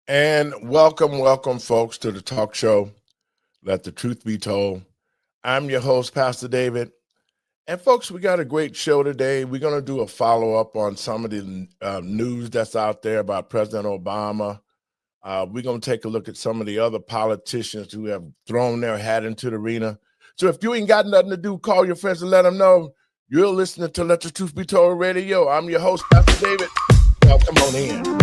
And welcome, folks, to the talk show, Let the Truth Be Told. I'm your host, Pastor David. And, folks, we got a great show today. We're going to do a follow-up on some of the news that's out there about President Obama. We're going to take a look at some of the other politicians who have thrown their hat into the arena. So if you ain't got nothing to do, call your friends and let them know you're listening to Let the Truth Be Told Radio. I'm your host, Pastor David. Welcome on in.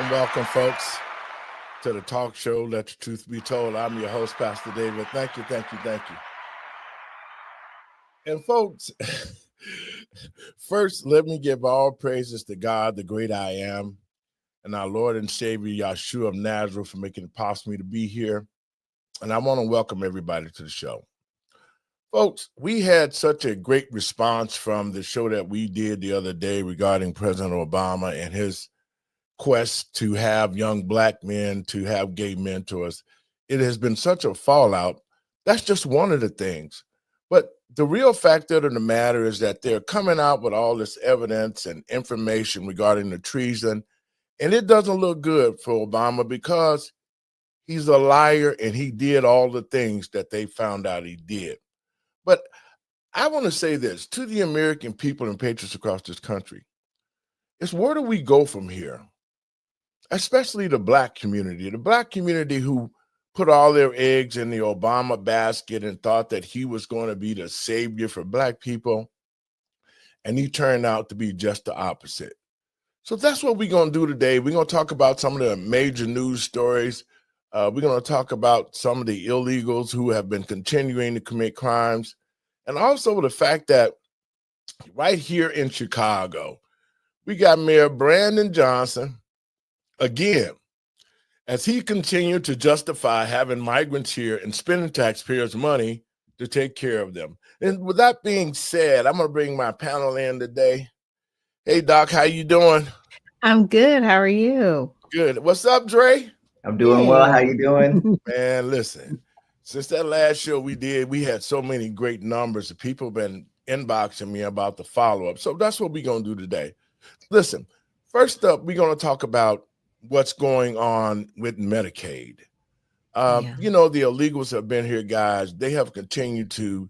Welcome, folks, to the talk show, Let the Truth Be Told. I'm your host, Pastor David. Thank you. And, folks, first, let me give all praises to God, the great I am, and our Lord and Savior, Yahshua of Nazareth, for making it possible for me to be here. And I want to welcome everybody to the show. Folks, we had such a great response from the show that we did the other day regarding President Obama and his quest to have young black men to have gay mentors. It has been such a fallout. That's just one of the things. But the real fact of the matter is that they're coming out with all this evidence and information regarding the treason, and it doesn't look good for Obama because he's a liar and he did all the things that they found out he did. But I want to say this to the American people and patriots across this country. It's where do we go from here? Especially the black community who put all their eggs in the Obama basket and thought that he was going to be the savior for black people. And he turned out to be just the opposite. So that's what we're going to do today. We're going to talk about some of the major news stories. We're going to talk about some of the illegals who have been continuing to commit crimes. And also the fact that right here in Chicago, we got Mayor Brandon Johnson, again, as he continued to justify having migrants here and spending taxpayers' money to take care of them. And with that being said, I'm going to bring my panel in today. Hey, Doc, how you doing? I'm good. How are you? Good. What's up, Dre? I'm doing well. How you doing? Man, listen, since that last show we did, we had so many great numbers. People have been inboxing me about the follow-up. So that's what we're going to do today. Listen, first up, we're going to talk about what's going on with Medicaid. You know, the illegals have been here, guys. They have continued to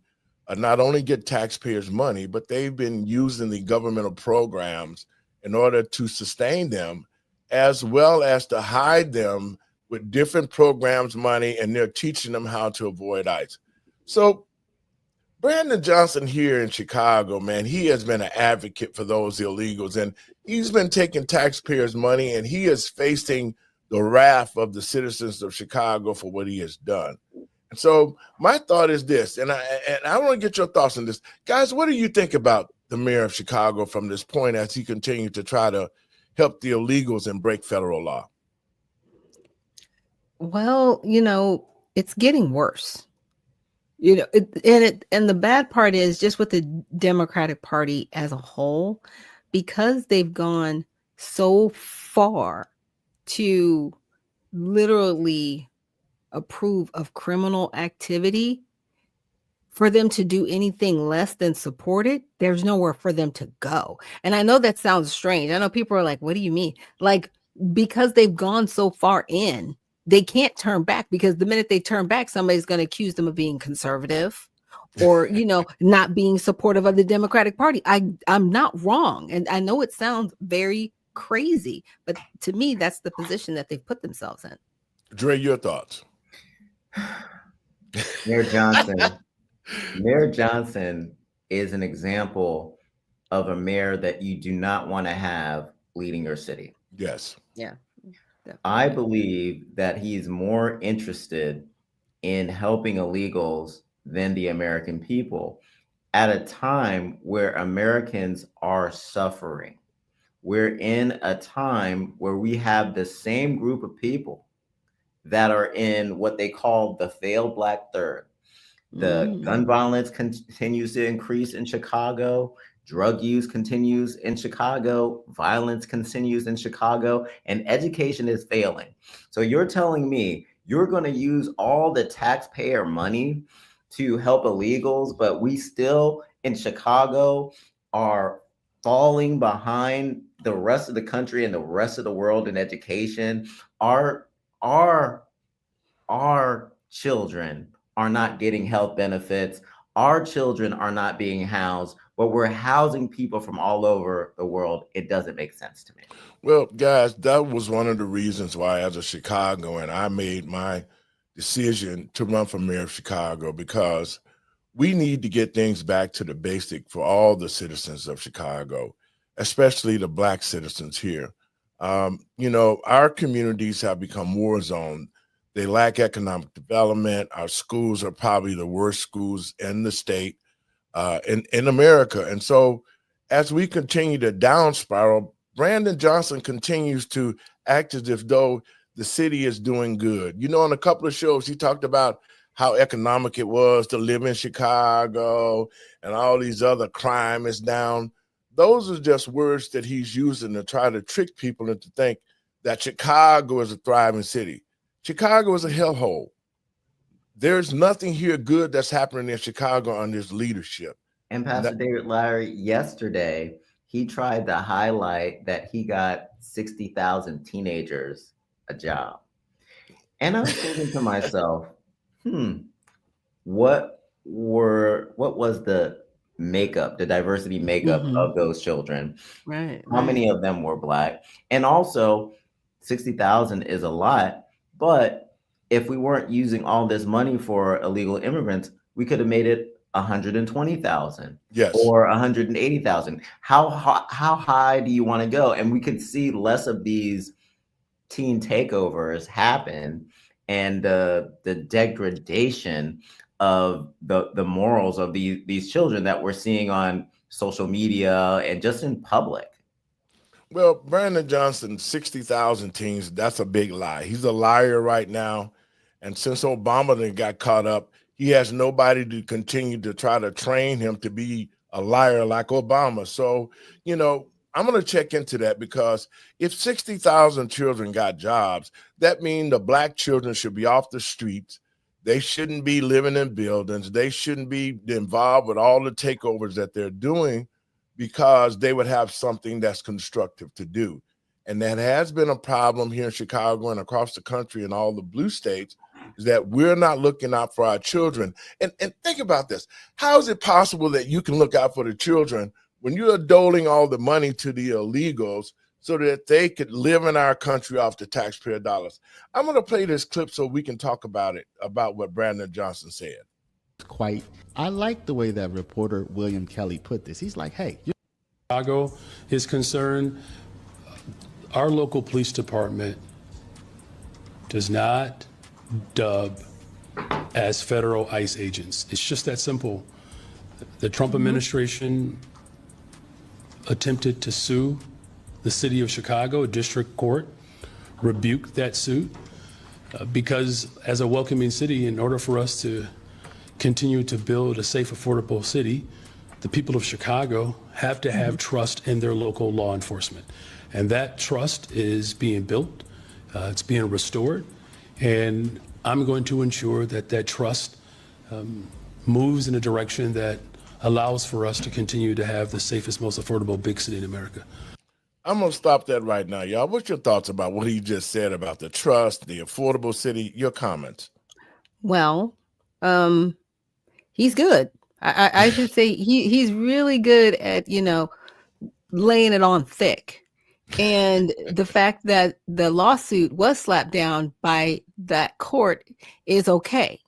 not only get taxpayers' money, but they've been using the governmental programs in order to sustain them, as well as to hide them with different programs' money, and they're teaching them how to avoid ICE. So Brandon Johnson here in Chicago, man, he has been an advocate for those illegals, and he's been taking taxpayers' money, and he is facing the wrath of the citizens of Chicago for what he has done. And so my thought is this, and I want to get your thoughts on this. Guys, what do you think about the mayor of Chicago from this point as he continues to try to help the illegals and break federal law? Well, it's getting worse. And the bad part is just with the Democratic Party as a whole, because they've gone so far to literally approve of criminal activity, for them to do anything less than support it, there's nowhere for them to go. And I know that sounds strange. I know people are like, what do you mean? Like, because they've gone so far in, they can't turn back, because the minute they turn back, somebody's going to accuse them of being conservative or, not being supportive of the Democratic Party. I'm not wrong. And I know it sounds very crazy, but to me, that's the position that they've put themselves in. Dre, your thoughts? Mayor Johnson is an example of a mayor that you do not want to have leading your city. Yes. Yeah. I believe that he's more interested in helping illegals than the American people at a time where Americans are suffering. We're in a time where we have the same group of people that are in what they call the failed Black third. The gun violence continues to increase in Chicago. Drug use continues in Chicago. Violence continues in Chicago. And education is failing. So you're telling me you're going to use all the taxpayer money to help illegals, but we still in Chicago are falling behind the rest of the country and the rest of the world in education. Our children are not getting health benefits. Our children are not being housed, but we're housing people from all over the world. It doesn't make sense to me. Well, guys, that was one of the reasons why, as a Chicagoan, I made my decision to run for mayor of Chicago, because we need to get things back to the basic for all the citizens of Chicago, especially the Black citizens here. Our communities have become war zones. They lack economic development. Our schools are probably the worst schools in the state, in America. And so as we continue to down spiral, Brandon Johnson continues to act as if though the city is doing good. On a couple of shows, he talked about how economic it was to live in Chicago and all these other crime is down. Those are just words that he's using to try to trick people into think that Chicago is a thriving city. Chicago is a hellhole. There's nothing here good that's happening in Chicago under his leadership. And Pastor David Lowery, yesterday, he tried to highlight that he got 60,000 teenagers a job. And I was thinking to myself, what was the makeup, the diversity makeup of those children? Right. How many of them were Black? And also, 60,000 is a lot, but if we weren't using all this money for illegal immigrants, we could have made it 120,000, yes, or 180,000. How high do you want to go? And we could see less of these teen takeovers happen, and the degradation of the morals of these children that we're seeing on social media and just in public. Well, Brandon Johnson, 60,000 teens, that's a big lie. He's a liar right now. And since Obama then got caught up, he has nobody to continue to try to train him to be a liar like Obama. So, I'm going to check into that, because if 60,000 children got jobs, that means the Black children should be off the streets. They shouldn't be living in buildings. They shouldn't be involved with all the takeovers that they're doing, because they would have something that's constructive to do. And that has been a problem here in Chicago and across the country and all the blue states, is that we're not looking out for our children. And think about this. How is it possible that you can look out for the children when you're doling all the money to the illegals so that they could live in our country off the taxpayer dollars? I'm going to play this clip so we can talk about it, about what Brandon Johnson said. I like the way that reporter William Kelly put this. He's like, hey, Chicago is concerned, our local police department does not dub as federal ICE agents. It's just that simple. The Trump administration attempted to sue the city of Chicago, a district court, rebuked that suit, because as a welcoming city, in order for us to continue to build a safe, affordable city, the people of Chicago have to have trust in their local law enforcement. And that trust is being built, it's being restored, and I'm going to ensure that that trust moves in a direction that allows for us to continue to have the safest, most affordable big city in America. I'm going to stop that right now, y'all. What's your thoughts about what he just said about the trust, the affordable city? Your comments. Well, he's good. I should say he's really good at, laying it on thick. And the fact that the lawsuit was slapped down by that court is okay,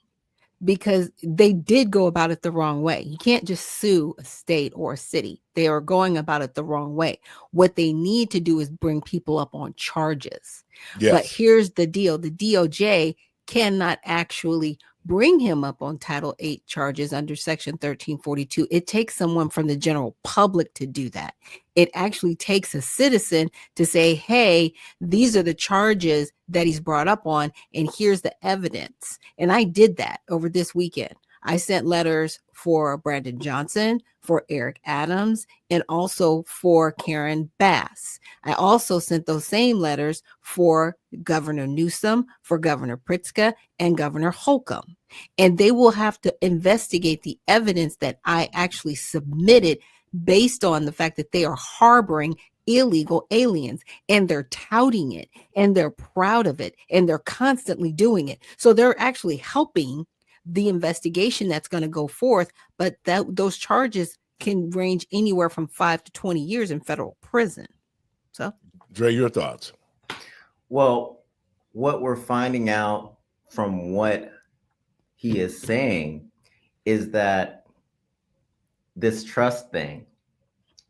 because they did go about it the wrong way. You can't just sue a state or a city. They are going about it the wrong way. What they need to do is bring people up on charges. Yes. But here's the deal. The DOJ cannot actually bring him up on Title VIII charges under Section 1342. It takes someone from the general public to do that. It actually takes a citizen to say, hey, these are the charges that he's brought up on, and here's the evidence. And I did that over this weekend. I sent letters for Brandon Johnson, for Eric Adams, and also for Karen Bass. I also sent those same letters for Governor Newsom, for Governor Pritzker, and Governor Holcomb. And they will have to investigate the evidence that I actually submitted based on the fact that they are harboring illegal aliens, and they're touting it, and they're proud of it, and they're constantly doing it. So they're actually helping the investigation that's going to go forth, but those charges can range anywhere from 5 to 20 years in federal prison. So, Dre, your thoughts? Well, what we're finding out from what he is saying is that this trust thing,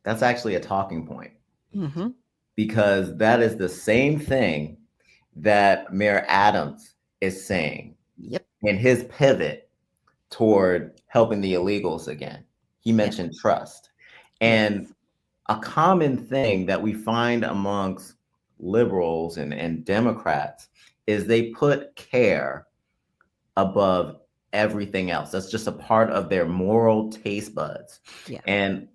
that's actually a talking point. mm-hmm. Because that is the same thing that Mayor Adams is saying. Yep. In his pivot toward helping the illegals again. He mentioned trust. And a common thing that we find amongst liberals and Democrats is they put care above everything else. That's just a part of their moral taste buds. Yeah. And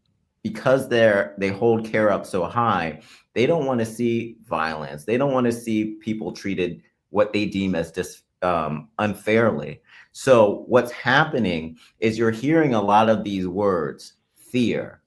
because they hold care up so high, they don't want to see violence. They don't want to see people treated what they deem as unfairly. So what's happening is you're hearing a lot of these words: fear,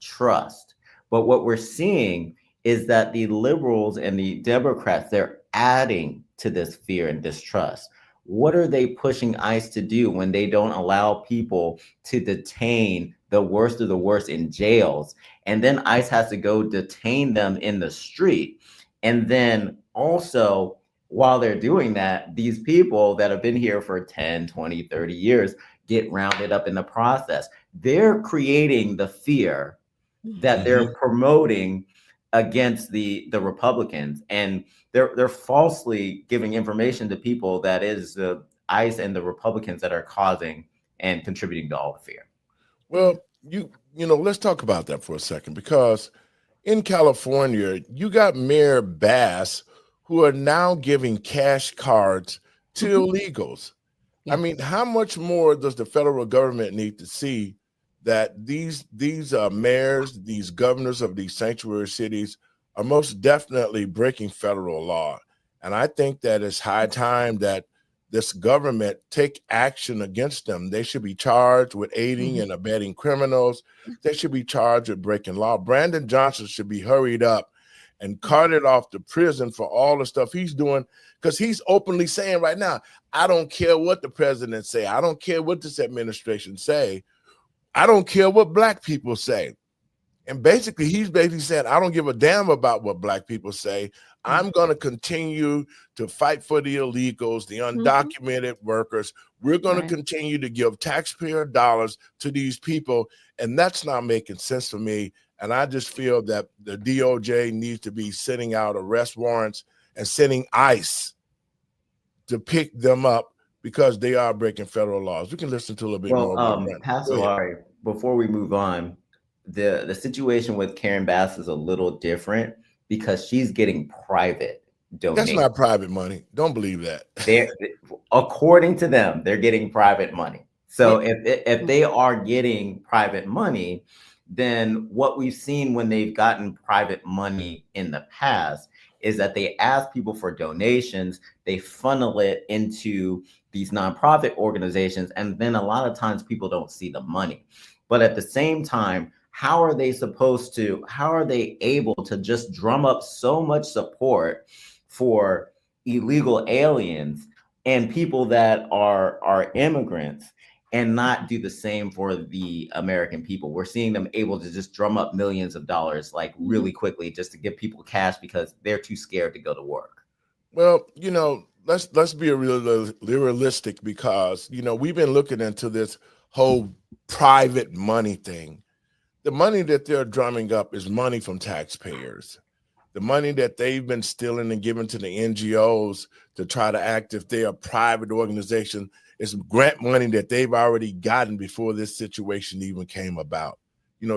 trust. But what we're seeing is that the liberals and the Democrats, they're adding to this fear and distrust. What are they pushing ICE to do when they don't allow people to detain the worst of the worst in jails? And then ICE has to go detain them in the street. And then also, while they're doing that, these people that have been here for 10, 20, 30 years get rounded up in the process. They're creating the fear that they're promoting against the Republicans, and they're falsely giving information to people that is the ICE and the Republicans that are causing and contributing to all the fear. Well, let's talk about that for a second, because in California, you got Mayor Bass, who are now giving cash cards to illegals. Yeah. I mean, how much more does the federal government need to see that these mayors, these governors of these sanctuary cities are most definitely breaking federal law? And I think that it's high time that this government take action against them. They should be charged with aiding and abetting criminals. They should be charged with breaking law. Brandon Johnson should be hurried up and carted off to prison for all the stuff he's doing, because he's openly saying right now, I don't care what the president say. I don't care what this administration say. I don't care what black people say. And basically, he's saying, I don't give a damn about what black people say. I'm going to continue to fight for the illegals, the undocumented workers. We're going to continue to give taxpayer dollars to these people. And that's not making sense to me. And I just feel that the DOJ needs to be sending out arrest warrants and sending ICE to pick them up, because they are breaking federal laws. We can listen to a little bit more. Pastor Lowery, before we move on, the situation with Karen Bass is a little different because she's getting private donations. That's not private money. Don't believe that. According to them, they're getting private money. So if they are getting private money, then what we've seen when they've gotten private money in the past is that they ask people for donations, they funnel it into these nonprofit organizations. And then a lot of times people don't see the money. But at the same time, how are they able to just drum up so much support for illegal aliens and people that are immigrants and not do the same for the American people? We're seeing them able to just drum up millions of dollars like really quickly just to give people cash because they're too scared to go to work. Well, let's be realistic, because we've been looking into this whole private money thing. The money that they're drumming up is money from taxpayers. The money that they've been stealing and giving to the NGOs to try to act if they're a private organization is grant money that they've already gotten before this situation even came about.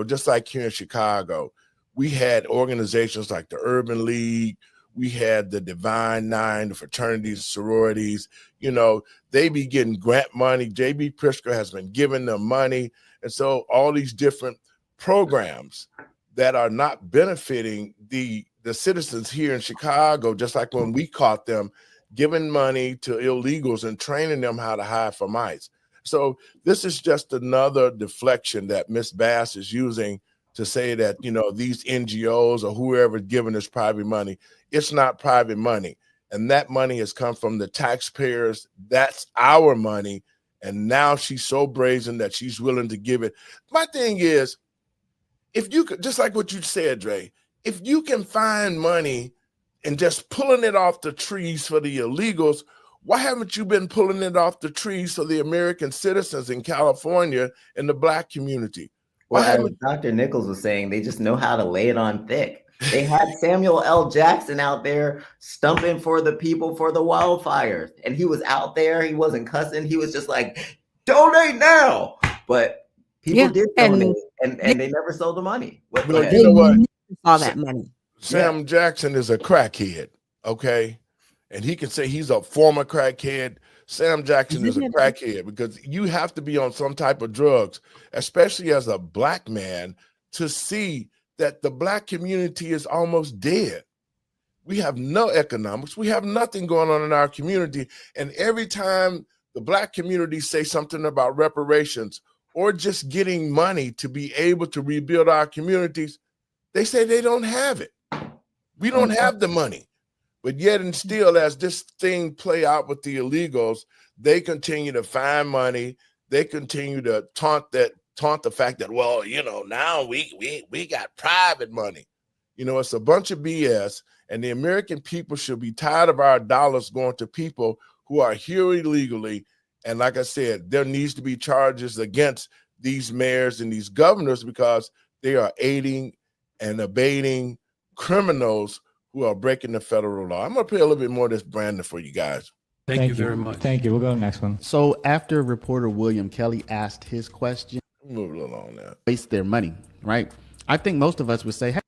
Just like here in Chicago, we had organizations like the Urban League, we had the Divine Nine, the fraternities, sororities, they be getting grant money. J.B. Pritzker has been giving them money. And so all these different programs that are not benefiting the citizens here in Chicago, just like when we caught them giving money to illegals and training them how to hide from ICE. So this is just another deflection that Ms. Bass is using to say that, these NGOs or whoever is giving us private money. It's not private money. And that money has come from the taxpayers. That's our money. And now she's so brazen that she's willing to give it. My thing is, if you could, just like what you said, Dre, if you can find money and just pulling it off the trees for the illegals, why haven't you been pulling it off the trees for the American citizens in California and the Black community? Well, as Dr. Nichols was saying, they just know how to lay it on thick. They had Samuel L. Jackson out there stumping for the people for the wildfires. And he was out there. He wasn't cussing. He was just like, donate now. But people did donate, and they never sold the money. You know what? Saw that money. Sam Jackson is a crackhead, okay? And he can say he's a former crackhead. Sam Jackson is a crackhead because you have to be on some type of drugs, especially as a Black man, to see that the Black community is almost dead. We have no economics. We have nothing going on in our community. And every time the Black community say something about reparations or just getting money to be able to rebuild our communities, they say they don't have it. We don't have the money. But yet and still, as this thing play out with the illegals, they continue to find money. They continue to taunt the fact that, well, now we got private money. It's a bunch of BS, and the American people should be tired of our dollars going to people who are here illegally. And like I said, there needs to be charges against these mayors and these governors because they are aiding and abating criminals who are breaking the federal law. I'm going to play a little bit more of this, Brandon, for you guys. Thank you very much. Thank you. We'll go to the next one. So after reporter William Kelly asked his question, Move a little on now. waste their money, right? I think most of us would say, hey,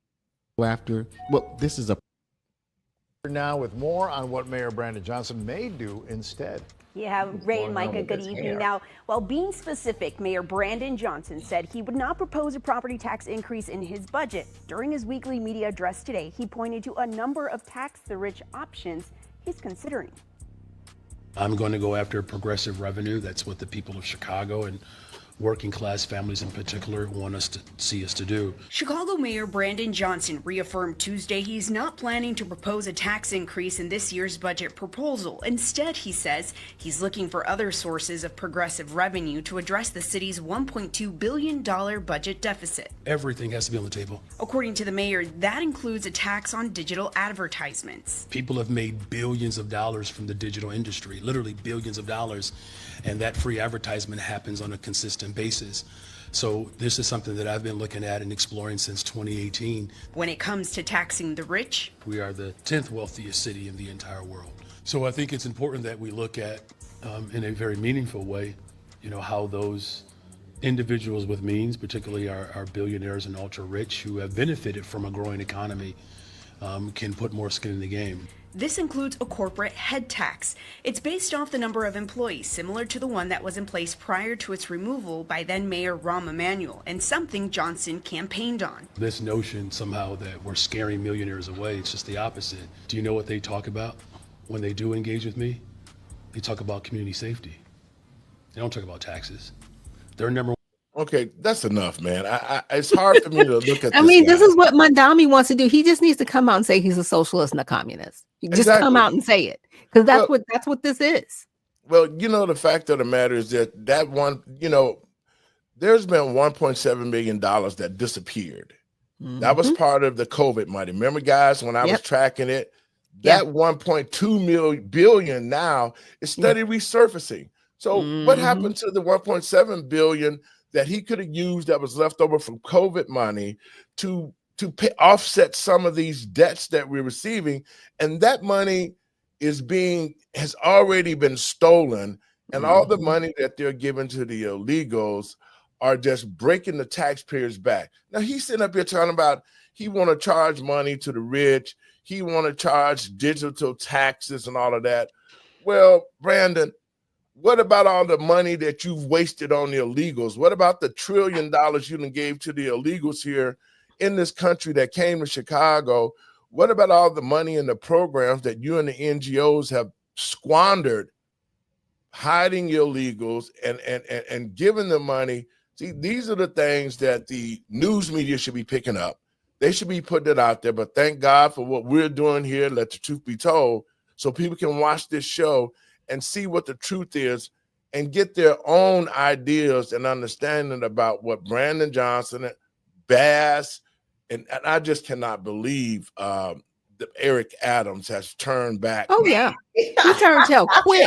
this is a now with more on what Mayor Brandon Johnson may do instead. Yeah, Ray and Micah, good evening. Now, while being specific, Mayor Brandon Johnson said he would not propose a property tax increase in his budget. During his weekly media address today, he pointed to a number of tax-the-rich options he's considering. I'm going to go after progressive revenue. That's what the people of Chicago and working class families in particular want us to see us to do. Chicago Mayor Brandon Johnson reaffirmed Tuesday he's not planning to propose a tax increase in this year's budget proposal. Instead, he says he's looking for other sources of progressive revenue to address the city's $1.2 billion budget deficit. Everything has to be on the table. According to the mayor, that includes a tax on digital advertisements. People have made billions of dollars from the digital industry, literally billions of dollars, and that free advertisement happens on a consistent basis. So this is something that I've been looking at and exploring since 2018. When it comes to taxing the rich, we are the 10th wealthiest city in the entire world. So I think it's important that we look at, in a very meaningful way, how those individuals with means, particularly our billionaires and ultra rich who have benefited from a growing economy, can put more skin in the game. This includes a corporate head tax. It's based off the number of employees, similar to the one that was in place prior to its removal by then Mayor Rahm Emanuel, and something Johnson campaigned on. This notion somehow that we're scaring millionaires away, it's just the opposite. Do you know what they talk about when they do engage with me? They talk about community safety. They don't talk about taxes. Their number one. Okay, that's enough, man. It's hard for me to look at I this mean, guy. this is what Mandami wants to do. He just needs to come out and say he's a socialist and a communist. Just come Exactly. out and say it, because that's what this is. Well, the fact of the matter is that one, there's been $1.7 million that disappeared. That was part of the COVID money. Remember, guys, when I was tracking it, that 1.2 billion now is steady resurfacing. So what happened to the 1.7 billion that he could have used that was left over from COVID money to offset some of these debts that we're receiving? And that money has already been stolen, and all the money that they're giving to the illegals are just breaking the taxpayers' back. Now he's sitting up here talking about he want to charge money to the rich, he want to charge digital taxes and all of that. Well, Brandon, what about all the money that you've wasted on the illegals? What about the $1 trillion you done gave to the illegals here in this country that came to Chicago? What about all the money and the programs that you and the NGOs have squandered, hiding illegals and giving them money? See, these are the things that the news media should be picking up. They should be putting it out there. But thank God for what we're doing here. Let the truth be told, so people can watch this show and see what the truth is and get their own ideas and understanding about what Brandon Johnson, Bass, and I just cannot believe that Eric Adams has turned back. Oh yeah, he turned tail quick.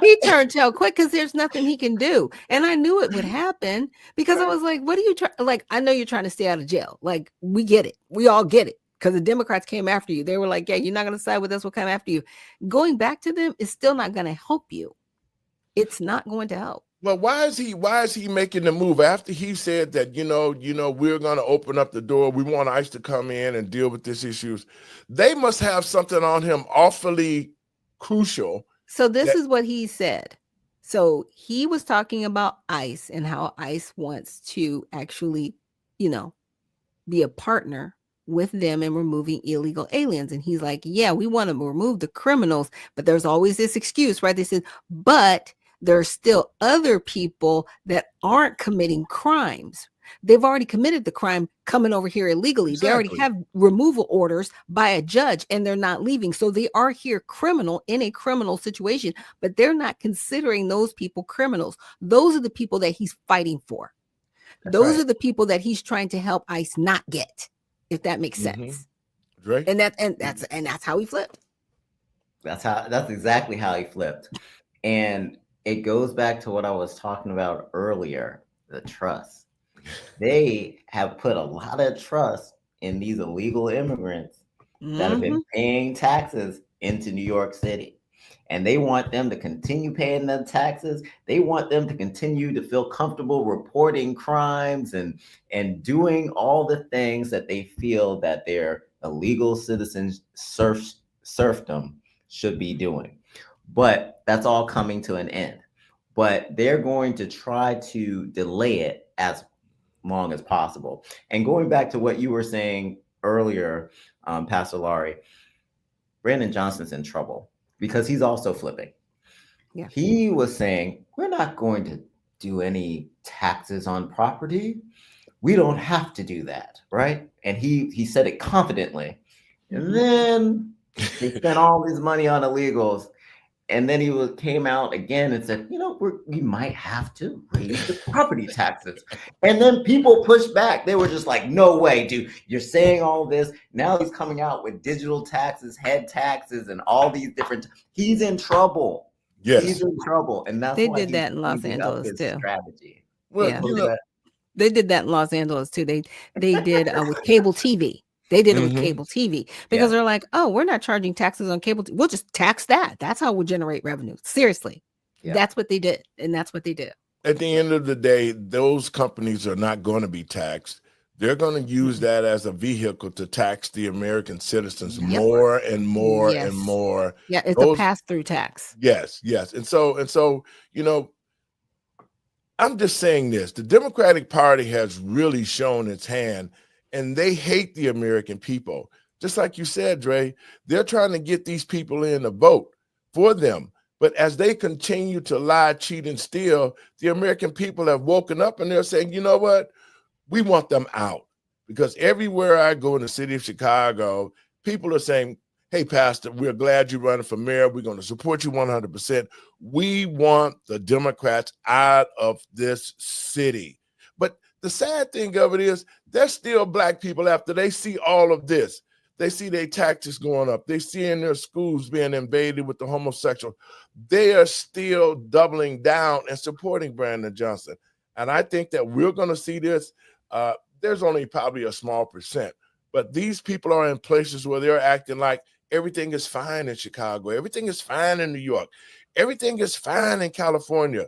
He turned tail quick because there's nothing he can do. And I knew it would happen because I was like, "What are you trying?" Like, I know you're trying to stay out of jail. Like, we get it. We all get it. Because the Democrats came after you. They were like, "Yeah, you're not going to side with us. We'll come after you." Going back to them is still not going to help you. It's not going to help. Well, why is he making the move after he said that, we're going to open up the door. We want ICE to come in and deal with these issues. They must have something on him awfully crucial. So this is what he said. So he was talking about ICE and how ICE wants to actually, be a partner with them in removing illegal aliens. And he's like, yeah, we want to remove the criminals, but there's always this excuse, right? They said, but there's still other people that aren't committing crimes. They've already committed the crime coming over here illegally. Exactly. They already have removal orders by a judge and they're not leaving. So they are here in a criminal situation, but they're not considering those people criminals. Those are the people that he's fighting for. Those are the people that he's trying to help ICE not get, if that makes sense. Right. And that's how he flipped. That's exactly how he flipped. And it goes back to what I was talking about earlier, the trust. They have put a lot of trust in these illegal immigrants that have been paying taxes into New York City. And they want them to continue paying them taxes. They want them to continue to feel comfortable reporting crimes and doing all the things that they feel that their illegal citizens serfdom should be doing. But that's all coming to an end. But they're going to try to delay it as long as possible. And going back to what you were saying earlier, Pastor Lowery, Brandon Johnson's in trouble because he's also flipping. Yeah. He was saying, we're not going to do any taxes on property. We don't have to do that, right? And he said it confidently. And then they spent all this money on illegals. And then he came out again and said, we might have to raise the property taxes. And then people pushed back. They were just like, no way, dude. You're saying all this. Now he's coming out with digital taxes, head taxes, and all these different. He's in trouble. Yes. He's in trouble. And that's they why did that in Los Angeles too. Strategy. Well, yeah. They did that in Los Angeles too. They did with cable TV. They did it with cable TV because they're like, oh, we're not charging taxes on cable. We'll just tax that. That's how we'll generate revenue. Seriously. Yeah. That's what they did. And that's what they did. At the end of the day, those companies are not going to be taxed. They're going to use that as a vehicle to tax the American citizens more and more and more. Yeah, it's a pass-through tax. Yes. And so, I'm just saying this. The Democratic Party has really shown its hand. And they hate the American people. Just like you said, Dre, they're trying to get these people in to vote for them. But as they continue to lie, cheat, and steal, the American people have woken up and they're saying, you know what? We want them out. Because everywhere I go in the city of Chicago, people are saying, hey, Pastor, we're glad you're running for mayor. We're going to support you 100%. We want the Democrats out of this city. But the sad thing of it is there's still Black people after they see all of this. They see their taxes going up. They see in their schools being invaded with the homosexual. They are still doubling down and supporting Brandon Johnson. And I think that we're going to see this. There's only probably a small percent, but these people are in places where they're acting like everything is fine in Chicago. Everything is fine in New York. Everything is fine in California.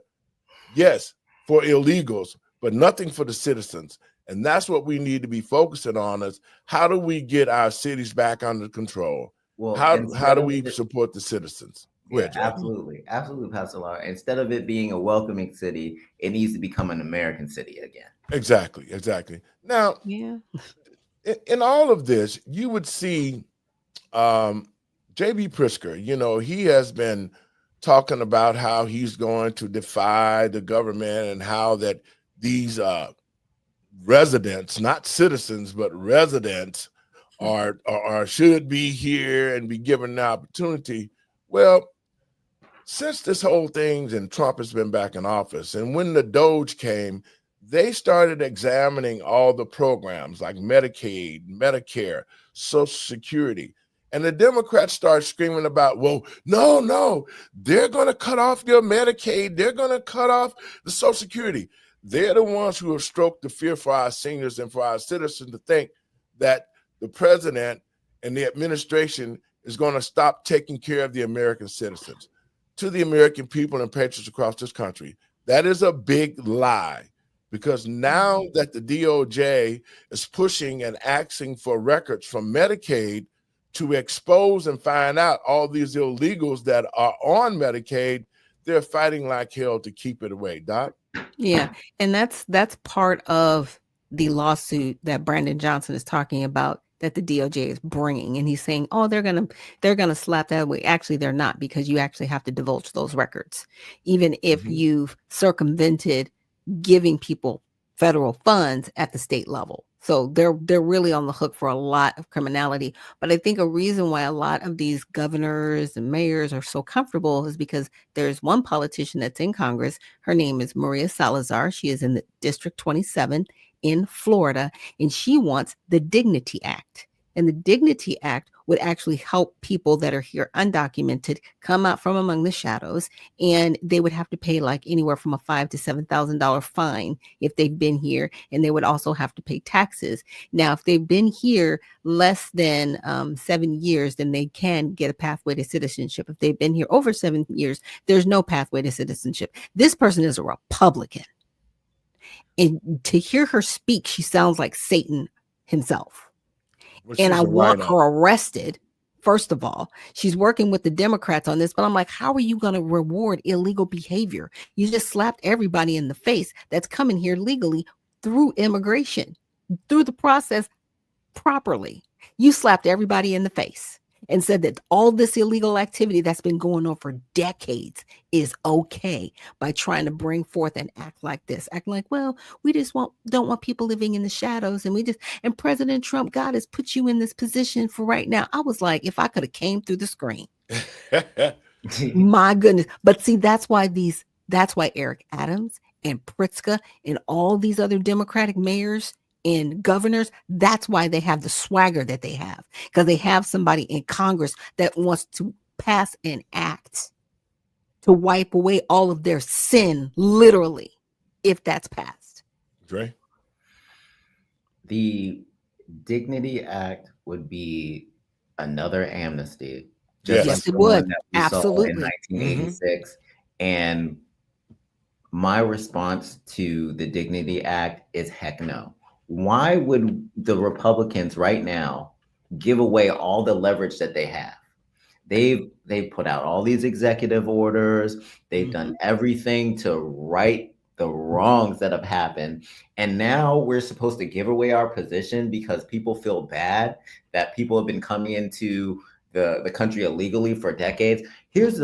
Yes, for illegals, but nothing for the citizens. And that's what we need to be focusing on is how do we get our cities back under control? Well, how do we support the citizens? Yeah, absolutely. Absolutely, Pastor Laura. Instead of it being a welcoming city, it needs to become an American city again. Exactly. Now, in all of this, you would see J.B. Pritzker, he has been talking about how he's going to defy the government and how that these residents, not citizens, but residents are should be here and be given the opportunity. Well, since this whole thing and Trump has been back in office, and when the Doge came, they started examining all the programs like Medicaid, Medicare, Social Security. And the Democrats start screaming about, well, no, they're going to cut off your Medicaid. They're going to cut off the Social Security. They're the ones who have stroked the fear for our seniors and for our citizens to think that the president and the administration is going to stop taking care of the American citizens. To the American people and patriots across this country, that is a big lie. Because now that the DOJ is pushing and asking for records from Medicaid to expose and find out all these illegals that are on Medicaid, they're fighting like hell to keep it away. Doc? Yeah, and that's part of the lawsuit that Brandon Johnson is talking about that the DOJ is bringing, and he's saying, "Oh, they're gonna slap that away." Actually, they're not, because you actually have to divulge those records, even if you've circumvented giving people federal funds at the state level. So they're really on the hook for a lot of criminality. But I think a reason why a lot of these governors and mayors are so comfortable is because there's one politician that's in Congress. Her name is Maria Salazar. She is in the District 27 in Florida, and she wants the Dignity Act. And the Dignity Act would actually help people that are here undocumented come out from among the shadows, and they would have to pay like anywhere from a $5,000 to $7,000 fine if they've been here, and they would also have to pay taxes. Now, if they've been here less than 7 years, then they can get a pathway to citizenship. If they've been here over 7 years, there's no pathway to citizenship. This person is a Republican, and to hear her speak, she sounds like Satan himself. Well, and I want her arrested. First of all, she's working with the Democrats on this, but I'm like, how are you going to reward illegal behavior? You just slapped everybody in the face that's coming here legally through immigration, through the process properly. You slapped everybody in the face and said that all this illegal activity that's been going on for decades is okay by trying to bring forth and act like this, acting like, well, we just don't want people living in the shadows, and President Trump, God has put you in this position for right now. I was like, if I could have came through the screen, my goodness. But see, that's why Eric Adams and Pritzker and all these other Democratic mayors and governors, that's why they have the swagger that they have, because they have somebody in Congress that wants to pass an act to wipe away all of their sin, literally, if that's passed. Dre? The Dignity Act would be another amnesty. Just Yes, like it would. That we Absolutely. saw in 1986. And my response to the Dignity Act is heck no. Why would the Republicans right now give away all the leverage that they have? They've put out all these executive orders. They've done everything to right the wrongs that have happened. And now we're supposed to give away our position because people feel bad that people have been coming into the country illegally for decades. Here's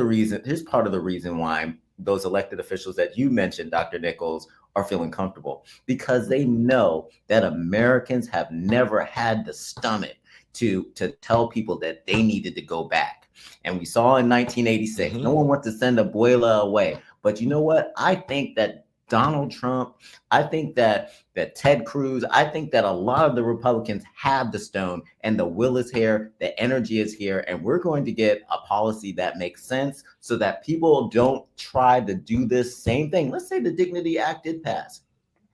part of the reason why those elected officials that you mentioned, Dr. Nichols, are feeling comfortable, because they know that Americans have never had the stomach to tell people that they needed to go back. And we saw in 1986, no one wants to send Abuela away. But you know what? I think that Donald Trump, I think that Ted Cruz, I think that a lot of the Republicans have the stone, and the will is here, the energy is here, and we're going to get a policy that makes sense so that people don't try to do this same thing. Let's say the Dignity Act did pass.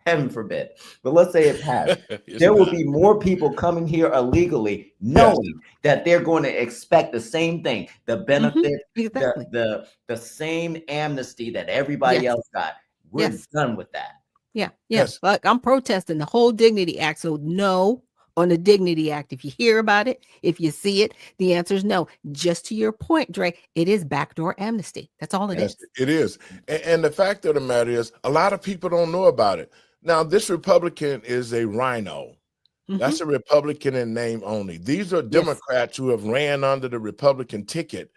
Heaven forbid. But let's say it passed. There will be more people coming here illegally, knowing that they're going to expect the same thing, the benefit, exactly. the same amnesty that everybody else got. We're done with that. Yes. Like, I'm protesting the whole Dignity Act. So no on the Dignity Act. If you hear about it, if you see it, the answer is no. Just to your point, Dre, it is backdoor amnesty. That's all it is. It is. And the fact of the matter is, a lot of people don't know about it. Now, this Republican is a rhino. That's a Republican in name only. These are Democrats who have ran under the Republican ticket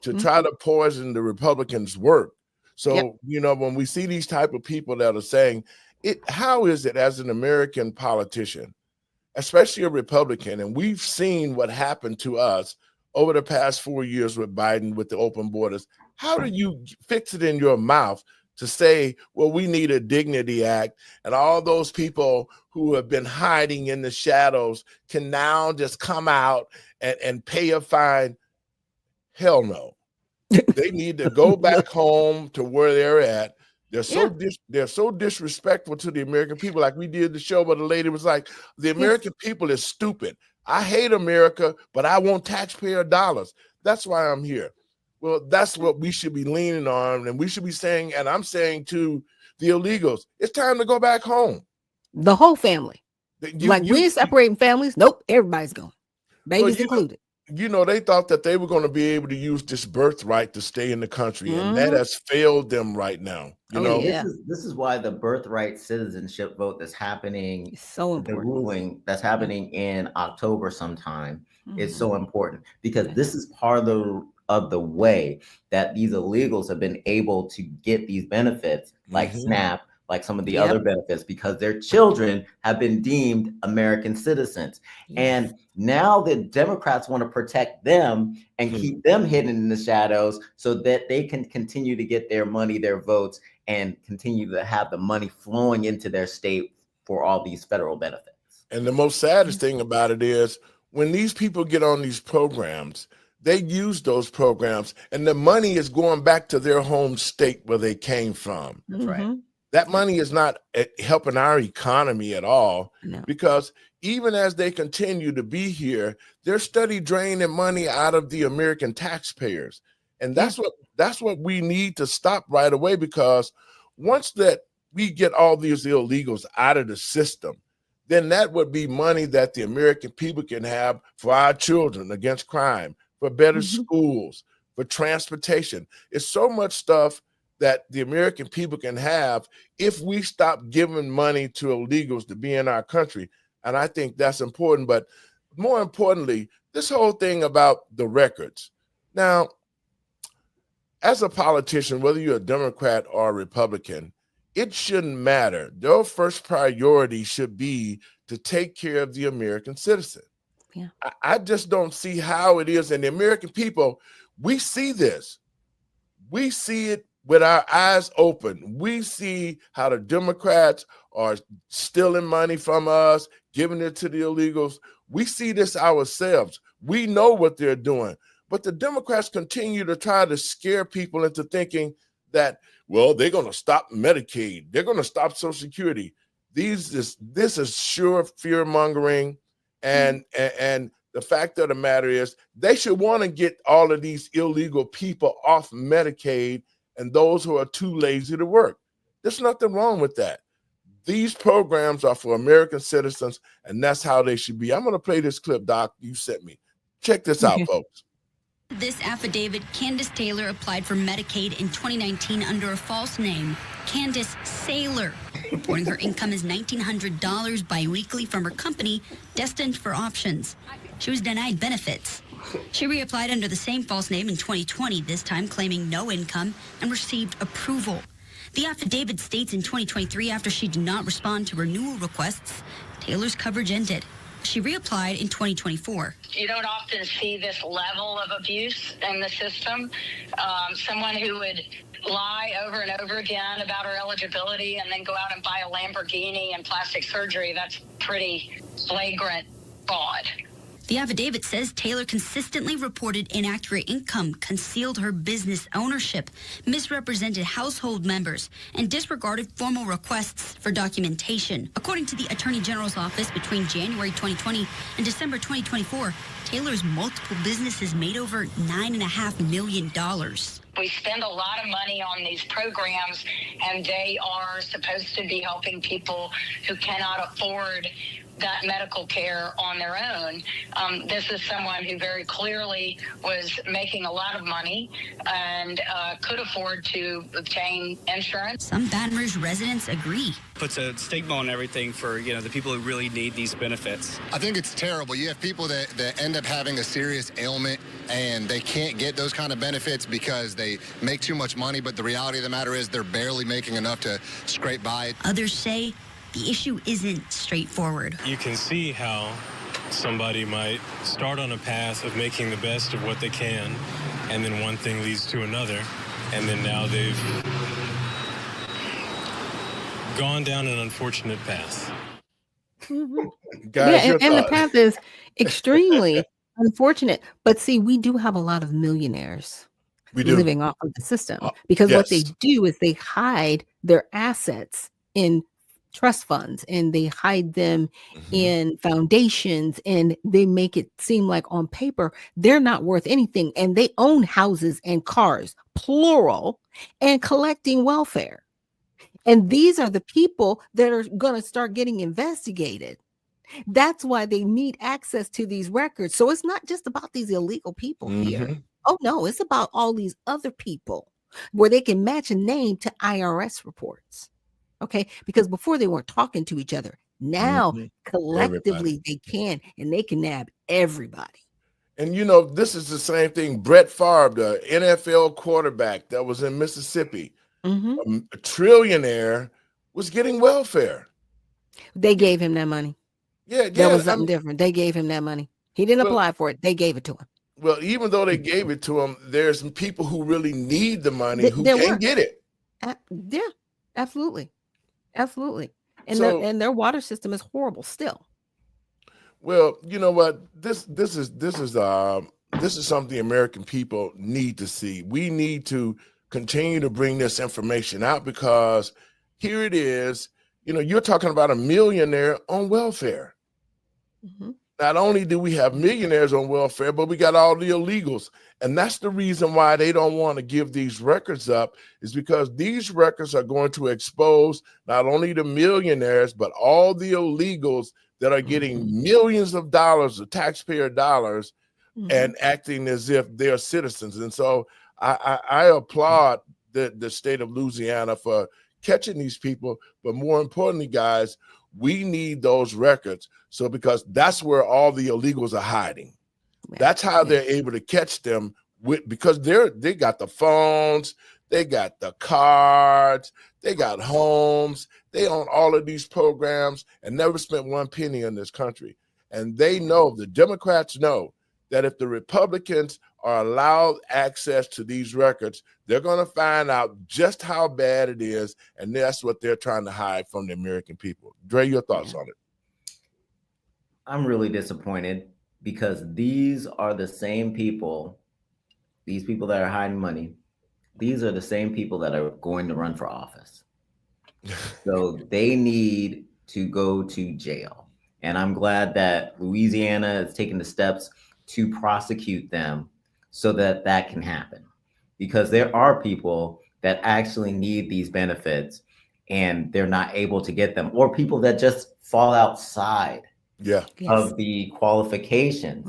to try to poison the Republicans' work. So, you know, when we see these type of people that are saying, how is it as an American politician, especially a Republican, and we've seen what happened to us over the past 4 years with Biden with the open borders, how do you fix it in your mouth to say, well, we need a Dignity Act, and all those people who have been hiding in the shadows can now just come out and pay a fine? Hell no. They need to go back home to where they're at. They're so disrespectful to the American people. Like we did the show where the lady was like, the American people is stupid. I hate America, but I want taxpayer dollars. That's why I'm here. Well, that's what we should be leaning on. And we should be saying, and I'm saying to the illegals, it's time to go back home. The whole family. We ain't separating families. Nope. Everybody's going. Babies included. You know, they thought that they were going to be able to use this birthright to stay in the country, and that has failed them right now. You know, this is why the birthright citizenship vote that's happening, it's so important. The ruling that's happening in October sometime is so important, because this is part of the way that these illegals have been able to get these benefits, like SNAP, like some of the other benefits, because their children have been deemed American citizens. And now the Democrats want to protect them and keep them hidden in the shadows so that they can continue to get their money, their votes, and continue to have the money flowing into their state for all these federal benefits. And the most saddest thing about it is, when these people get on these programs, they use those programs and the money is going back to their home state where they came from. That's right. That money is not helping our economy at all, because even as they continue to be here, they're steady draining money out of the American taxpayers. And that's what we need to stop right away, because once that we get all these illegals out of the system, then that would be money that the American people can have for our children against crime, for better schools, for transportation. It's so much stuff that the American people can have if we stop giving money to illegals to be in our country. And I think that's important. But more importantly, this whole thing about the records. Now, as a politician, whether you're a Democrat or a Republican, it shouldn't matter. Their first priority should be to take care of the American citizen. Yeah. I just don't see how it is. And the American people, we see this. We see it with our eyes open. We see how the Democrats are stealing money from us, giving it to the illegals. We see this ourselves. We know what they're doing. But the Democrats continue to try to scare people into thinking that, well, they're going to stop Medicaid. They're going to stop Social Security. This is sure fear-mongering. And the fact of the matter is, they should want to get all of these illegal people off Medicaid and those who are too lazy to work. There's nothing wrong with that. These programs are for American citizens, and that's how they should be. I'm going to play this clip, Doc, you sent me. Check this out, folks. This affidavit, Candace Taylor applied for Medicaid in 2019 under a false name, Candace Saylor, reporting her income is $1,900 biweekly from her company, Destined for Options. She was denied benefits. She reapplied under the same false name in 2020, this time claiming no income, and received approval. The affidavit states in 2023, after she did not respond to renewal requests, Taylor's coverage ended. She reapplied in 2024. You don't often see this level of abuse in the system. Someone who would lie over and over again about her eligibility and then go out and buy a Lamborghini and plastic surgery, that's pretty flagrant fraud. The affidavit says Taylor consistently reported inaccurate income, concealed her business ownership, misrepresented household members, and disregarded formal requests for documentation. According to the Attorney General's office, between January 2020 and December 2024, Taylor's multiple businesses made over $9.5 million. We spend a lot of money on these programs, and they are supposed to be helping people who cannot afford that medical care on their own. This is someone who very clearly was making a lot of money and could afford to obtain insurance. Some Baton Rouge residents agree. Puts a stigma on everything for, the people who really need these benefits. I think it's terrible. You have people that end up having a serious ailment and they can't get those kind of benefits because they make too much money, but the reality of the matter is they're barely making enough to scrape by. Others say the issue isn't straightforward. You can see how somebody might start on a path of making the best of what they can, and then one thing leads to another, and then now they've gone down an unfortunate path. Guys, and the path is extremely unfortunate. But see, we do have a lot of millionaires living off of the system because what they do is they hide their assets in trust funds and they hide them in foundations, and they make it seem like on paper they're not worth anything, and they own houses and cars, plural, and collecting welfare. And these are the people that are going to start getting investigated. That's why they need access to these records. So it's not just about these illegal people here. Oh no, it's about all these other people where they can match a name to IRS reports. Okay, because before they weren't talking to each other. Now, collectively, they can, and they can nab everybody. And this is the same thing. Brett Favre, the NFL quarterback that was in Mississippi, a trillionaire, was getting welfare. They gave him that money. Yeah, that was something different. They gave him that money. He didn't apply for it. They gave it to him. Well, even though they gave it to him, there's some people who really need the money who can't get it. Yeah, absolutely. Absolutely. And their water system is horrible still. Well, you know what? This is something the American people need to see. We need to continue to bring this information out because here it is. You're talking about a millionaire on welfare. Not only do we have millionaires on welfare, but we got all the illegals. And that's the reason why they don't want to give these records up, is because these records are going to expose not only the millionaires, but all the illegals that are getting millions of dollars of taxpayer dollars and acting as if they're citizens. And so I applaud the state of Louisiana for catching these people. But more importantly, guys, we need those records. So because that's where all the illegals are hiding. That's how they're able to catch them because they got the phones, they got the cards, they got homes, they own all of these programs and never spent one penny in this country. And they know, the Democrats know, that if the Republicans are allowed access to these records, they're going to find out just how bad it is. And that's what they're trying to hide from the American people. Dre, your thoughts on it? I'm really disappointed because these are the same people, these people that are hiding money, these are the same people that are going to run for office. So they need to go to jail. And I'm glad that Louisiana is taking the steps to prosecute them so that that can happen. Because there are people that actually need these benefits and they're not able to get them, or people that just fall outside of the qualifications.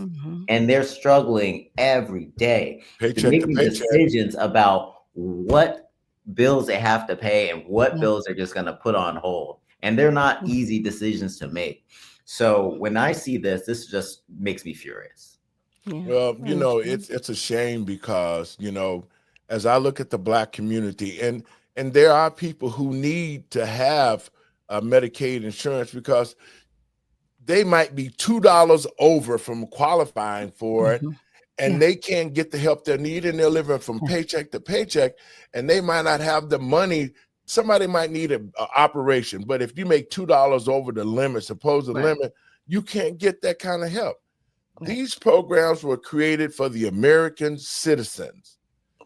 And they're struggling every day to making decisions about what bills they have to pay and what bills they're just going to put on hold. And they're not easy decisions to make. So when I see this just makes me furious. Yeah, Well, I you know, understand. it's a shame because, as I look at the Black community, and there are people who need to have Medicaid insurance because they might be $2 over from qualifying for it, Mhm. and Yeah. they can't get the help they need, and they're living from Yeah. paycheck to paycheck, and they might not have the money. Somebody might need an operation, but if you make $2 over the limit, supposed Right. limit, you can't get that kind of help. Right. These programs were created for the American citizens.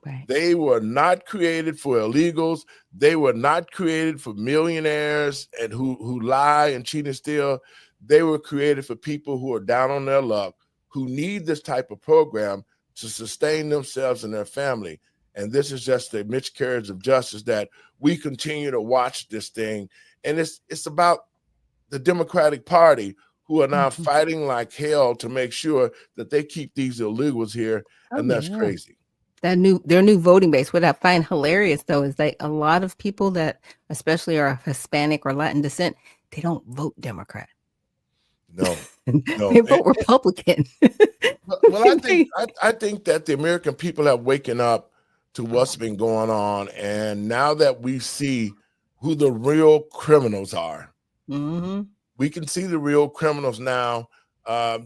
Right. They were not created for illegals. They were not created for millionaires and who lie and cheat and steal. They were created for people who are down on their luck, who need this type of program to sustain themselves and their family. And this is just a miscarriage of justice that we continue to watch this thing. And it's about the Democratic Party, who are now Mhm. fighting like hell to make sure that they keep these illegals here. Oh, And that's yeah. crazy. Their new voting base. What I find hilarious though is that a lot of people that especially are of Hispanic or Latin descent, they don't vote Democrat. No. They vote Republican. Well, I think that the American people have waken up to what's been going on, and now that we see who the real criminals are, Mhm. we can see the real criminals now.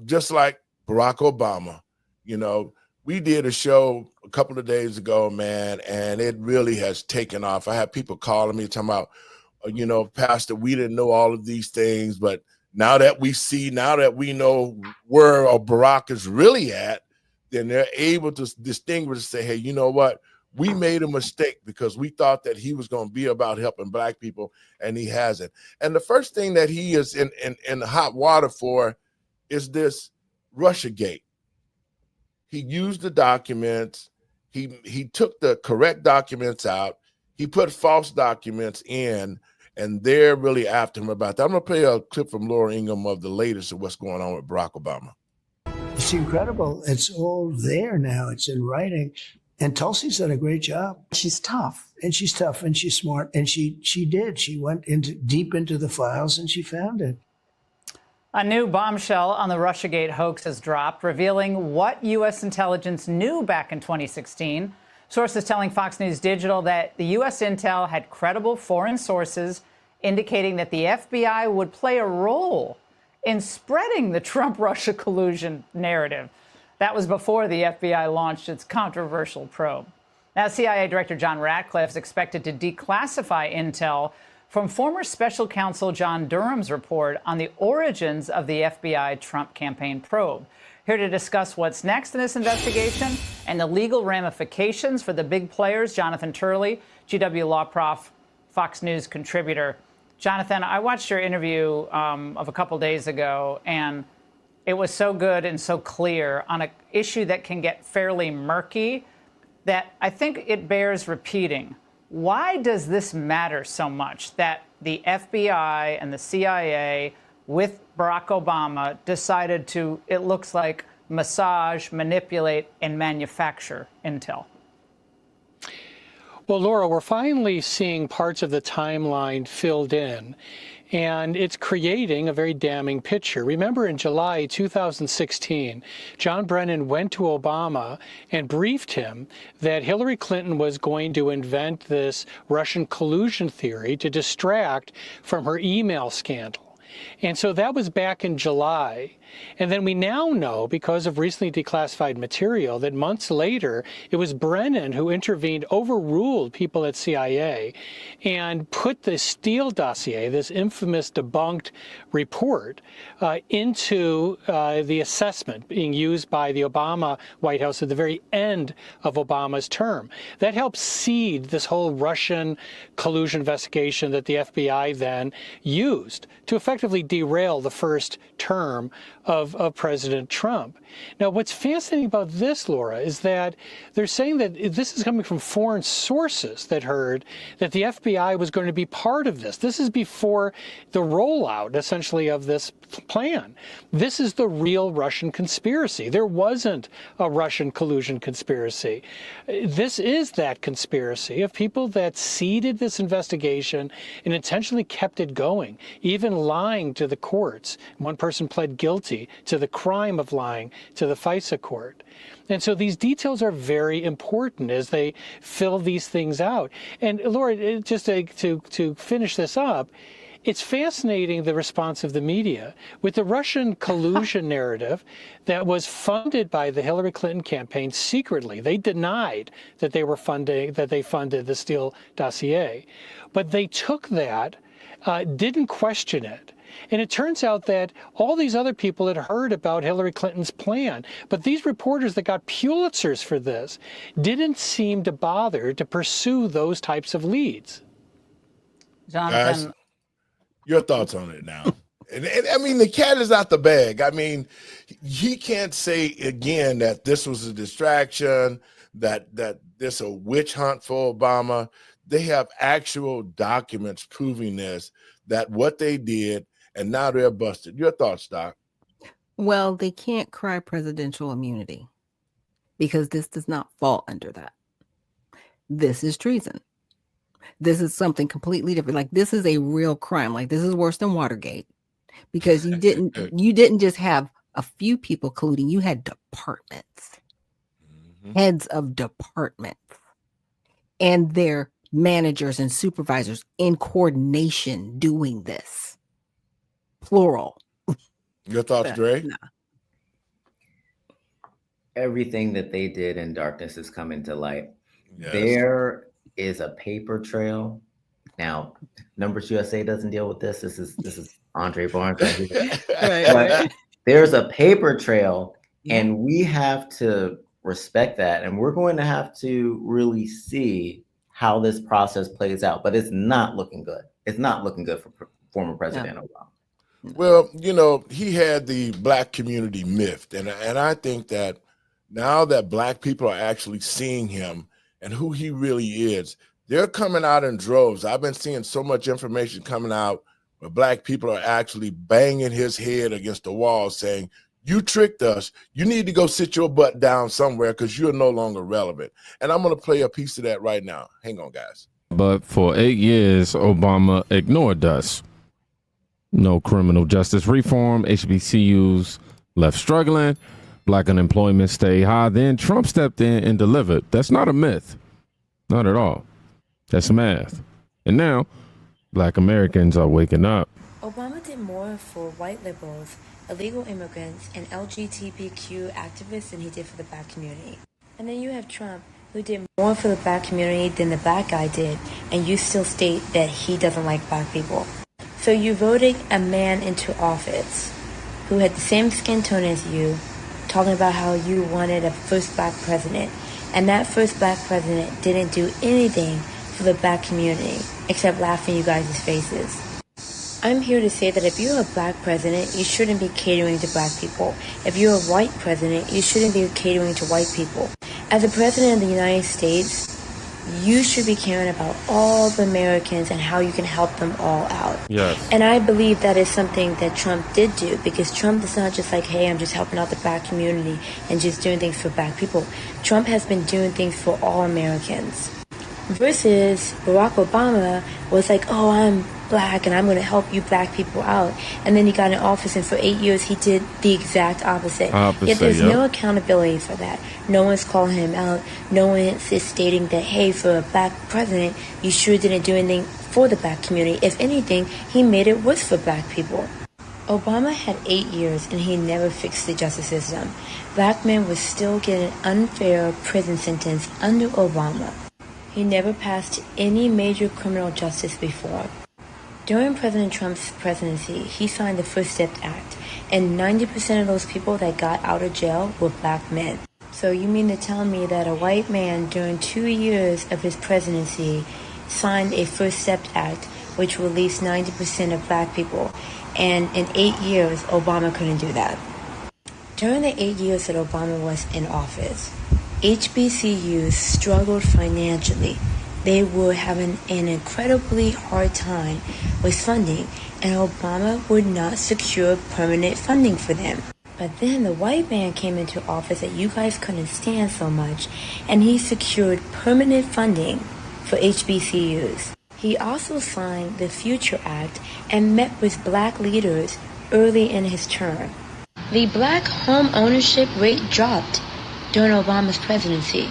Just like Barack Obama, we did a show a couple of days ago, man, and it really has taken off. I had people calling me talking about, Pastor, we didn't know all of these things, but now that we know where Barack is really at, then they're able to distinguish and say, hey, you know what? We made a mistake because we thought that he was going to be about helping Black people, and he hasn't. And the first thing that he is in the hot water for is this Russiagate. He used the documents. He took the correct documents out. He put false documents in, and they're really after him about that. I'm going to play a clip from Laura Ingham of the latest of what's going on with Barack Obama. It's incredible. It's all there now. It's in writing. And Tulsi's done a great job. She's tough. And she's tough and she's smart. And she did. She went deep into the files and she found it. A new bombshell on the Russiagate hoax has dropped, revealing what U.S. intelligence knew back in 2016. Sources telling Fox News Digital that the U.S. intel had credible foreign sources indicating that the FBI would play a role in spreading the Trump-Russia collusion narrative. That was before the FBI launched its controversial probe. Now, CIA Director John Ratcliffe is expected to declassify intel from former special counsel John Durham's report on the origins of the FBI Trump campaign probe. Here to discuss what's next in this investigation and the legal ramifications for the big players, Jonathan Turley, GW Law Prof, Fox News contributor. Jonathan, I watched your interview of a couple days ago, and it was so good and so clear on an issue that can get fairly murky that I think it bears repeating. Why does this matter so much that the FBI and the CIA with Barack Obama decided to, it looks like, massage, manipulate, and manufacture intel? Well, Laura, we're finally seeing parts of the timeline filled in, and it's creating a very damning picture. Remember, in July 2016, John Brennan went to Obama and briefed him that Hillary Clinton was going to invent this Russian collusion theory to distract from her email scandal. And so that was back in July. And then we now know, because of recently declassified material, that months later, it was Brennan who intervened, overruled people at CIA, and put the Steele dossier, this infamous debunked report, into the assessment being used by the Obama White House at the very end of Obama's term. That helped seed this whole Russian collusion investigation that the FBI then used to effectively derail the first term of President Trump. Now, what's fascinating about this, Laura, is that they're saying that this is coming from foreign sources that heard that the FBI was going to be part of this. This is before the rollout, essentially, of this plan. This is the real Russian conspiracy. There wasn't a Russian collusion conspiracy. This is that conspiracy of people that seeded this investigation and intentionally kept it going, even lying lying to the courts. One person pled guilty to the crime of lying to the FISA court. And so these details are very important as they fill these things out. And Laura, just to finish this up, it's fascinating, the response of the media with the Russian collusion narrative that was funded by the Hillary Clinton campaign secretly. They denied that they funded the Steele dossier, but they took that, didn't question it. And it turns out that all these other people had heard about Hillary Clinton's plan, but these reporters that got Pulitzers for this didn't seem to bother to pursue those types of leads. Jonathan. Guys, your thoughts on it now. And I mean, the cat is out the bag. I mean, he can't say again that this was a distraction, that this a witch hunt for Obama. They have actual documents proving this, that what they did, and now they're busted. Your thoughts, Doc? Well, they can't cry presidential immunity because this does not fall under that. This is treason. This is something completely different. Like, this is a real crime. Like, this is worse than Watergate, because you didn't just have a few people colluding. You had departments, heads of departments, and their managers and supervisors in coordination doing this. Plural. Your thoughts, Dre? Nah. Everything that they did in darkness is coming to light. Yes. There is a paper trail. Now, Numbers USA doesn't deal with this. This is Andre Barnes. Right. There's a paper trail, and we have to respect that. And we're going to have to really see how this process plays out. But it's not looking good. It's not looking good for former President Obama. Well, you know, he had the black community miffed. And I think that now that black people are actually seeing him and who he really is, they're coming out in droves. I've been seeing so much information coming out where black people are actually banging his head against the wall saying, you tricked us. You need to go sit your butt down somewhere because you're no longer relevant. And I'm going to play a piece of that right now. Hang on, guys. But for 8 years, Obama ignored us. No criminal justice reform, HBCUs left struggling, black unemployment stayed high. Then Trump stepped in and delivered. That's not a myth. Not at all. That's math. And now, black Americans are waking up. Obama did more for white liberals, illegal immigrants, and LGBTQ activists than he did for the black community. And then you have Trump, who did more for the black community than the black guy did, and you still state that he doesn't like black people. So you voted a man into office who had the same skin tone as you, talking about how you wanted a first black president. And that first black president didn't do anything for the black community except laugh in you guys' faces. I'm here to say that if you're a black president, you shouldn't be catering to black people. If you're a white president, you shouldn't be catering to white people. As a president of the United States, you should be caring about all the Americans and how you can help them all out. Yes. And I believe that is something that Trump did do, because Trump is not just like, hey, I'm just helping out the black community and just doing things for black people. Trump has been doing things for all Americans. Versus Barack Obama was like, oh, I'm black and I'm going to help you black people out. And then he got in office, and for 8 years he did the exact opposite. Yet there's no accountability for that. No one's calling him out. No one is stating that, hey, for a black president, you sure didn't do anything for the black community. If anything, he made it worse for black people. Obama had 8 years and he never fixed the justice system. Black men were still getting an unfair prison sentence under Obama. He never passed any major criminal justice reform. During President Trump's presidency, he signed the First Step Act, and 90% of those people that got out of jail were black men. So you mean to tell me that a white man during 2 years of his presidency signed a First Step Act which released 90% of black people, and in 8 years, Obama couldn't do that? During the 8 years that Obama was in office, HBCUs struggled financially. They were having an incredibly hard time with funding, and Obama would not secure permanent funding for them. But then the white man came into office that you guys couldn't stand so much, and he secured permanent funding for HBCUs. He also signed the Future Act and met with black leaders early in his term. The black home ownership rate dropped during Obama's presidency.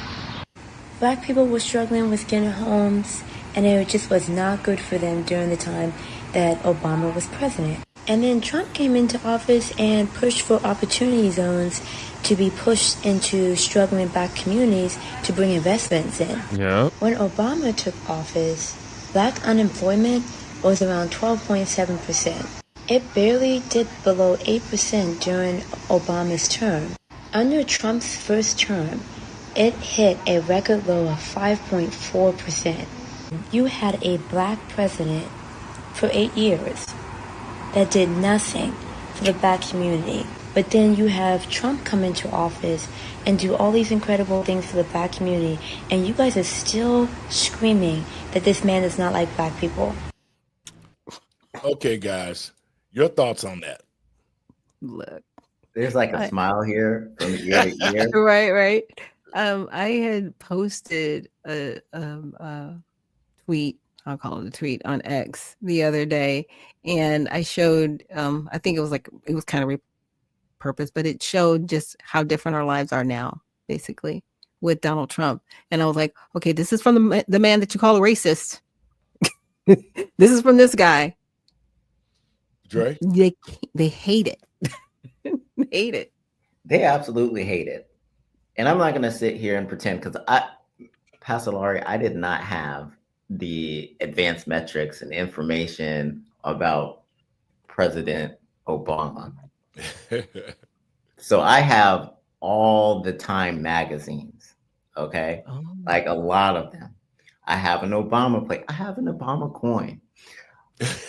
Black people were struggling with getting homes, and it just was not good for them during the time that Obama was president. And then Trump came into office and pushed for opportunity zones to be pushed into struggling black communities to bring investments in. Yep. When Obama took office, black unemployment was around 12.7%. It barely dipped below 8% during Obama's term. Under Trump's first term, it hit a record low of 5.4%. You had a black president for 8 years that did nothing for the black community. But then you have Trump come into office and do all these incredible things for the black community, and you guys are still screaming that this man is not like black people. Okay, guys, your thoughts on that? Look, There's like a smile here from ear to ear. right. I had posted a tweet. I'll call it a tweet on X the other day, and I showed. I think it was kind of repurposed, but it showed just how different our lives are now, basically, with Donald Trump. And I was like, okay, this is from the man that you call a racist. This is from this guy. Dre? They hate it. They hate it. They absolutely hate it. And I'm not going to sit here and pretend, because Pastor Lowery, I did not have the advanced metrics and information about President Obama. So I have all the Time magazines, okay? Like a lot of them. I have an Obama plate. I have an Obama coin.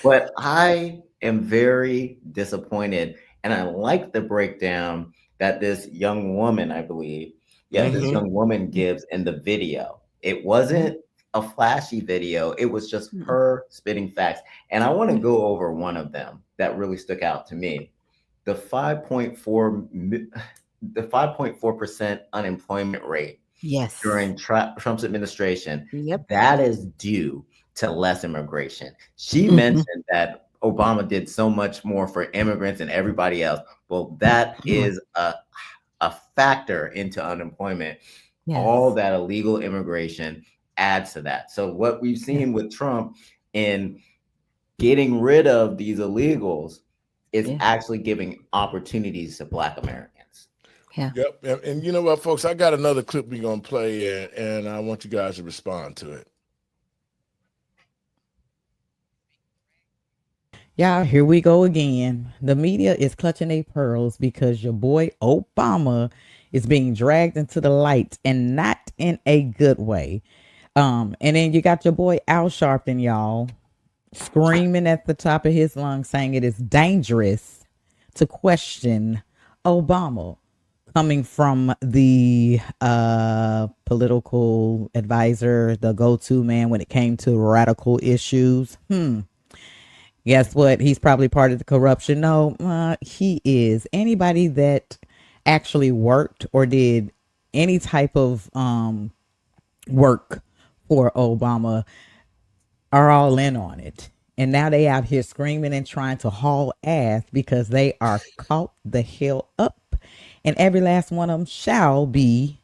But I am very disappointed, and I like the breakdown that this young woman, I believe, this young woman gives in the video. It wasn't a flashy video. It was just her spitting facts. And I want to go over one of them that really stuck out to me. The 5.4% unemployment rate during Trump's administration. That is due to less immigration. She mentioned that Obama did so much more for immigrants and everybody else. Well, that is a factor into unemployment. All that illegal immigration adds to that. So what we've seen with Trump in getting rid of these illegals is actually giving opportunities to Black Americans. Yep. And you know what, folks, I got another clip we're going to play, and I want you guys to respond to it. Y'all, here we go again. The media is clutching their pearls because your boy Obama is being dragged into the light, and not in a good way. And then you got your boy Al Sharpton, y'all, screaming at the top of his lungs, saying it is dangerous to question Obama, coming from the political advisor, the go-to man when it came to radical issues. Guess what? He's probably part of the corruption. No, he is. Anybody that actually worked or did any type of work for Obama are all in on it. And now they out here screaming and trying to haul ass because they are caught the hell up. And every last one of them shall be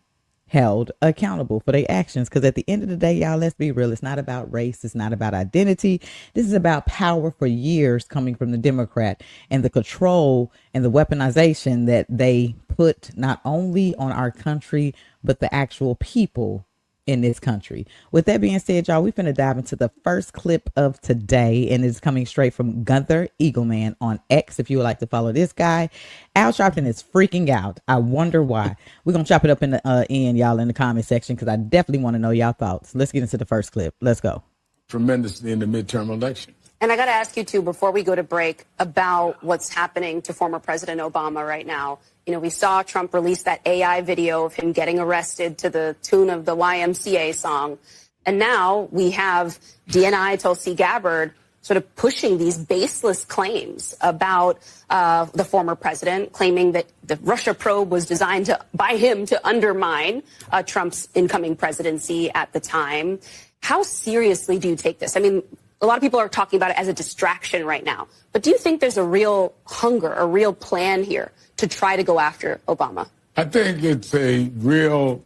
held accountable for their actions. Because at the end of the day, y'all, let's be real. It's not about race. It's not about identity. This is about power for years coming from the Democrat and the control and the weaponization that they put not only on our country, but the actual people in this country. With that being said, y'all, we're finna dive into the first clip of today, and it's coming straight from Gunther Eagleman on X. If you would like to follow this guy, Al Sharpton is freaking out. I wonder why. We're gonna chop it up in the end, y'all, in the comment section, because I definitely want to know y'all thoughts. Let's get into the first clip. Let's go. Tremendously in the midterm election. And I got to ask you, too, before we go to break, about what's happening to former President Obama right now. You know, we saw Trump release that AI video of him getting arrested to the tune of the YMCA song. And now we have DNI Tulsi Gabbard sort of pushing these baseless claims about the former president, claiming that the Russia probe was designed by him to undermine Trump's incoming presidency at the time. How seriously do you take this? I mean, a lot of people are talking about it as a distraction right now, but do you think there's a real hunger, a real plan here to try to go after Obama? I think it's a real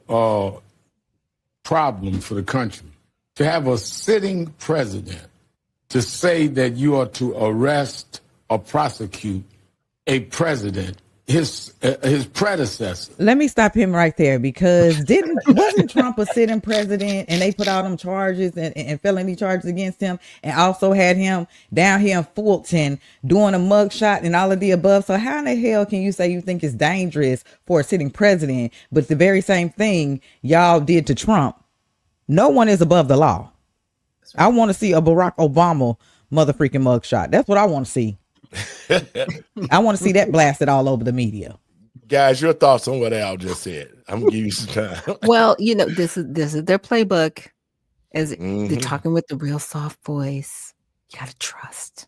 problem for the country to have a sitting president to say that you are to arrest or prosecute a president, his predecessor. Let me stop him right there, because wasn't Trump a sitting president and they put all them charges and felony charges against him, and also had him down here in Fulton doing a mugshot and all of the above? So how in the hell can you say you think it's dangerous for a sitting president, but the very same thing y'all did to Trump? No one is above the law. I want to see a Barack Obama motherfreaking mugshot. That's what I want to see. I want to see that blasted all over the media. Guys, your thoughts on what Al just said? I'm gonna give you some time. Well, this is their playbook. As they're talking with the real soft voice. You gotta trust.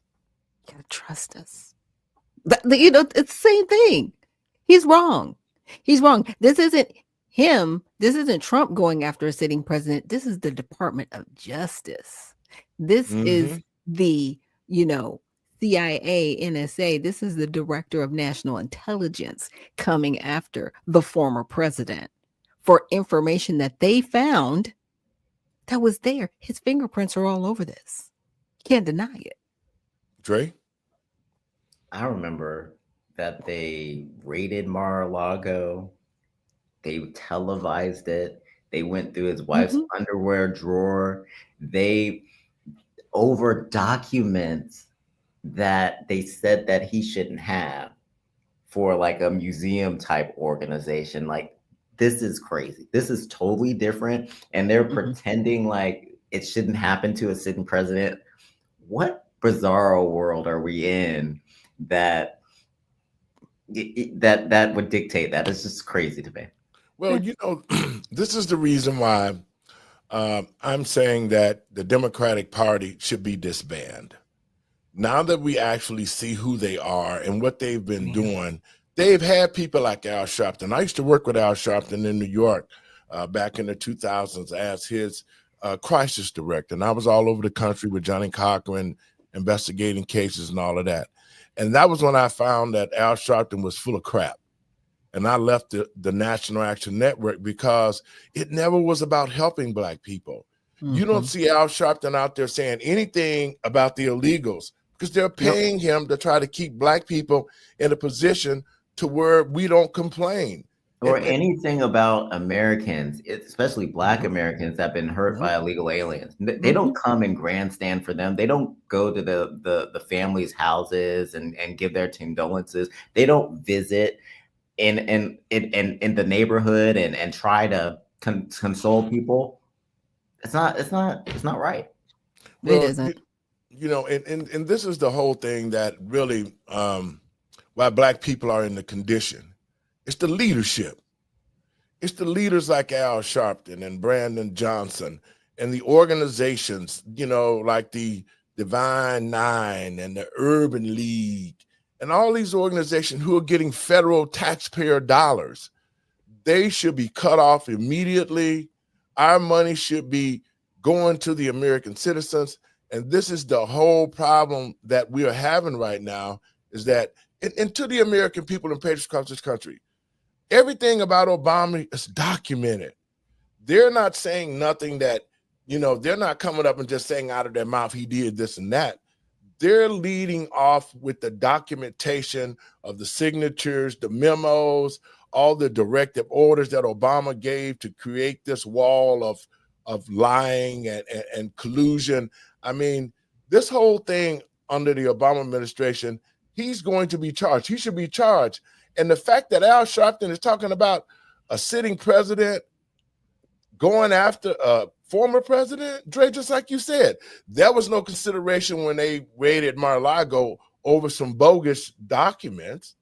You gotta trust us. It's the same thing. He's wrong. He's wrong. This isn't him. This isn't Trump going after a sitting president. This is the Department of Justice. This is the, CIA, NSA. This is the Director of National Intelligence coming after the former president for information that they found that was there. His fingerprints are all over this. Can't deny it. Dre? I remember that they raided Mar-a-Lago. They televised it. They went through his wife's underwear drawer. They over document that they said that he shouldn't have for like a museum type organization. Like, this is crazy. This is totally different. And they're pretending like it shouldn't happen to a sitting president. What bizarro world are we in that would dictate that? It's just crazy to me. Well, this is the reason why I'm saying that the Democratic Party should be disbanded. Now that we actually see who they are and what they've been doing, they've had people like Al Sharpton. I used to work with Al Sharpton in New York back in the 2000s as his crisis director. And I was all over the country with Johnny Cochran investigating cases and all of that. And that was when I found that Al Sharpton was full of crap. And I left the National Action Network because it never was about helping Black people. You don't see Al Sharpton out there saying anything about the illegals because they're paying him to try to keep Black people in a position to where we don't complain. Or anything about Americans, especially Black Americans that have been hurt by illegal aliens. They don't come and grandstand for them. They don't go to the families' houses and give their condolences. They don't visit in the neighborhood and try to console people. It's not right. Well, it isn't. And this is the whole thing that really why Black people are in the condition. It's the leadership. It's the leaders like Al Sharpton and Brandon Johnson and the organizations, like the Divine Nine and the Urban League and all these organizations who are getting federal taxpayer dollars. They should be cut off immediately. Our money should be going to the American citizens. And this is the whole problem that we are having right now, is that, and to the American people and patriots across this country, everything about Obama is documented. They're not saying nothing that, they're not coming up and just saying out of their mouth, he did this and that. They're leading off with the documentation of the signatures, the memos, all the directive orders that Obama gave to create this wall of lying and collusion. I mean, this whole thing under the Obama administration, he's going to be charged. He should be charged. And the fact that Al Sharpton is talking about a sitting president going after a former president, Dre, just like you said, there was no consideration when they raided Mar-a-Lago over some bogus documents.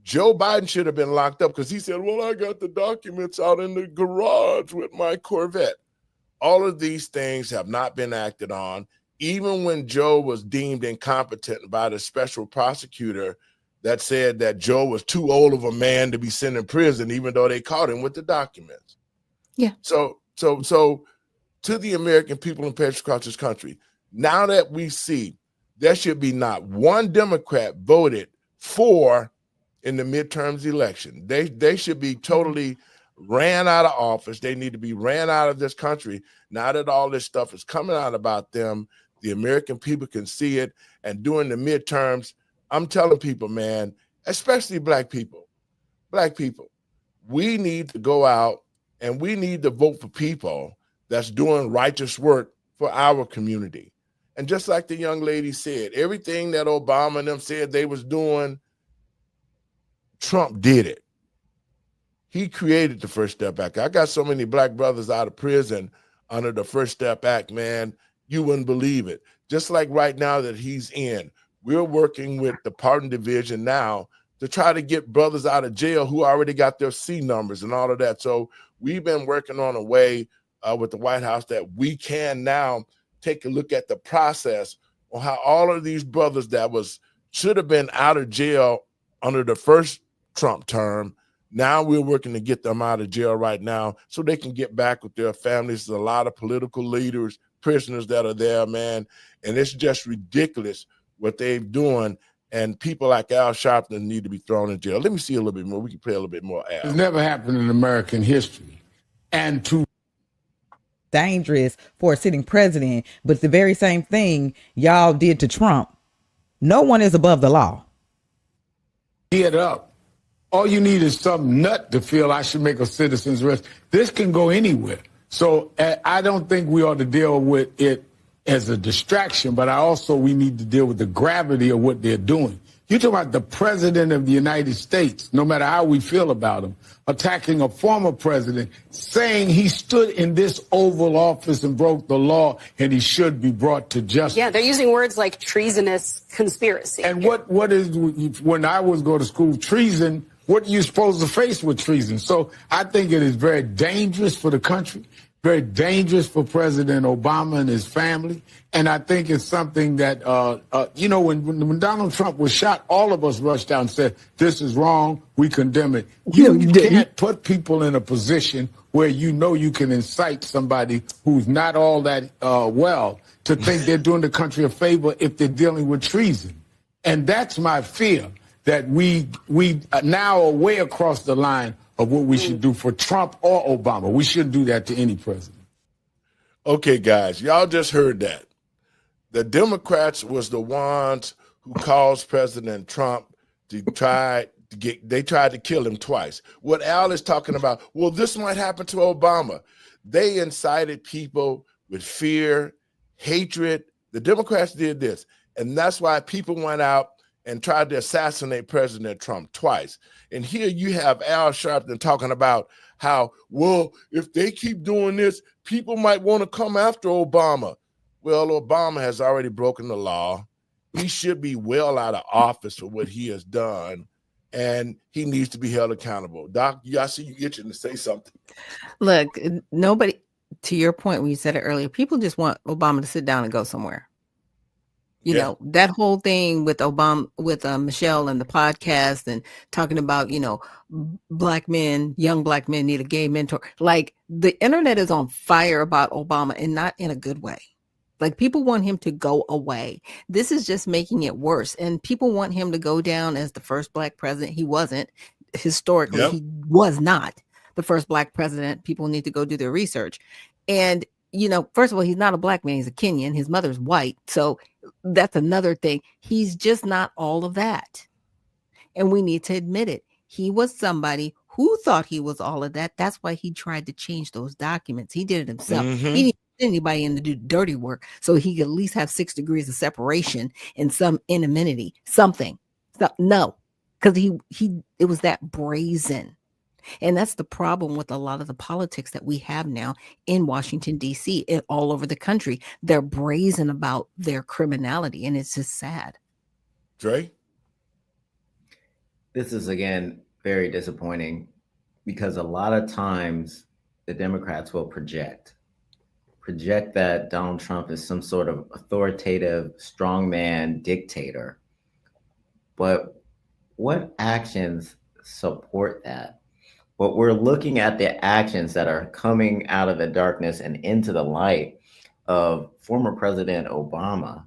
Joe Biden should have been locked up because he said, well, I got the documents out in the garage with my Corvette. All of these things have not been acted on. Even when Joe was deemed incompetent by the special prosecutor that said that Joe was too old of a man to be sent in prison, even though they caught him with the documents. Yeah. So to the American people and patients across this country. Now that we see there should be not one Democrat voted for in the midterms election. They should be totally ran out of office. They need to be ran out of this country. Now that all this stuff is coming out about them, the American people can see it. And during the midterms, I'm telling people, man, especially black people, we need to go out and we need to vote for people that's doing righteous work for our community. And just like the young lady said, everything that Obama and them said they was doing, Trump did it. He created the First Step Act. I got so many black brothers out of prison under the First Step Act, man, you wouldn't believe it. Just like right now that he's in, we're working with the Pardon Division now to try to get brothers out of jail who already got their C numbers and all of that. So we've been working on a way with the White House that we can now take a look at the process on how all of these brothers that should have been out of jail under the first Trump term, now we're working to get them out of jail right now so they can get back with their families. There's a lot of political leaders, prisoners that are there, man. And it's just ridiculous what they're doing. And people like Al Sharpton need to be thrown in jail. Let me see a little bit more. We can play a little bit more, Al. It's never happened in American history. And to dangerous for a sitting president, but the very same thing y'all did to Trump. No one is above the law. Get up. All you need is some nut to feel I should make a citizen's arrest. This can go anywhere. So I don't think we ought to deal with it as a distraction, but we need to deal with the gravity of what they're doing. You're talking about the president of the United States, no matter how we feel about him, attacking a former president, saying he stood in this Oval Office and broke the law and he should be brought to justice. Yeah, they're using words like treasonous conspiracy. And what is, when I was going to school, treason, what are you supposed to face with treason? So I think it is very dangerous for the country, very dangerous for President Obama and his family. And I think it's something that, when Donald Trump was shot, all of us rushed out and said, this is wrong, we condemn it. You can't put people in a position where you can incite somebody who's not all that well to think they're doing the country a favor if they're dealing with treason. And that's my fear, that we now are way across the line of what we should do for Trump or Obama. We shouldn't do that to any president. Okay, guys, y'all just heard that. The Democrats was the ones who caused President Trump to they tried to kill him twice. What Al is talking about, well, this might happen to Obama. They incited people with fear, hatred. The Democrats did this. And that's why people went out and tried to assassinate President Trump twice. And here you have Al Sharpton talking about how, well, if they keep doing this, people might want to come after Obama. Well, Obama has already broken the law. He should be well out of office for what he has done, and he needs to be held accountable. Doc, I see you itching to say something. Look, nobody, to your point when you said it earlier, people just want Obama to sit down and go somewhere. You know, that whole thing with Obama, with Michelle and the podcast and talking about, black men, young black men need a gay mentor. Like, the internet is on fire about Obama, and not in a good way. Like, people want him to go away. This is just making it worse. And people want him to go down as the first black president. He wasn't. Historically, he was not the first black president. People need to go do their research. And, first of all, he's not a black man. He's a Kenyan. His mother's white. So that's another thing. He's just not all of that. And we need to admit it. He was somebody who thought he was all of that. That's why he tried to change those documents. He did it himself. Mm-hmm. He didn't put anybody in to do dirty work, so he could at least have 6 degrees of separation and some anonymity, something. So, no, because it was that brazen. And that's the problem with a lot of the politics that we have now in Washington, D.C., and all over the country. They're brazen about their criminality, and it's just sad. Dre? This is, again, very disappointing, because a lot of times the Democrats will project that Donald Trump is some sort of authoritative, strongman dictator. But what actions support that? but we're looking at the actions that are coming out of the darkness and into the light of former President Obama.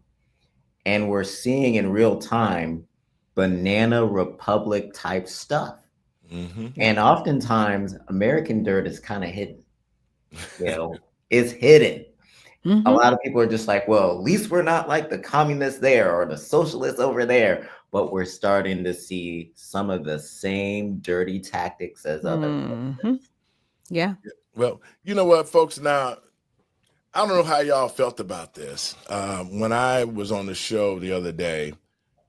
And we're seeing in real time banana republic type stuff. And oftentimes American dirt is kind of hidden. It's hidden. A lot of people are just like, well, at least we're not like the communists there or the socialists over there. But we're starting to see some of the same dirty tactics as other. Yeah. Well, you know what, folks? Now, I don't know how y'all felt about this. When I was on the show the other day,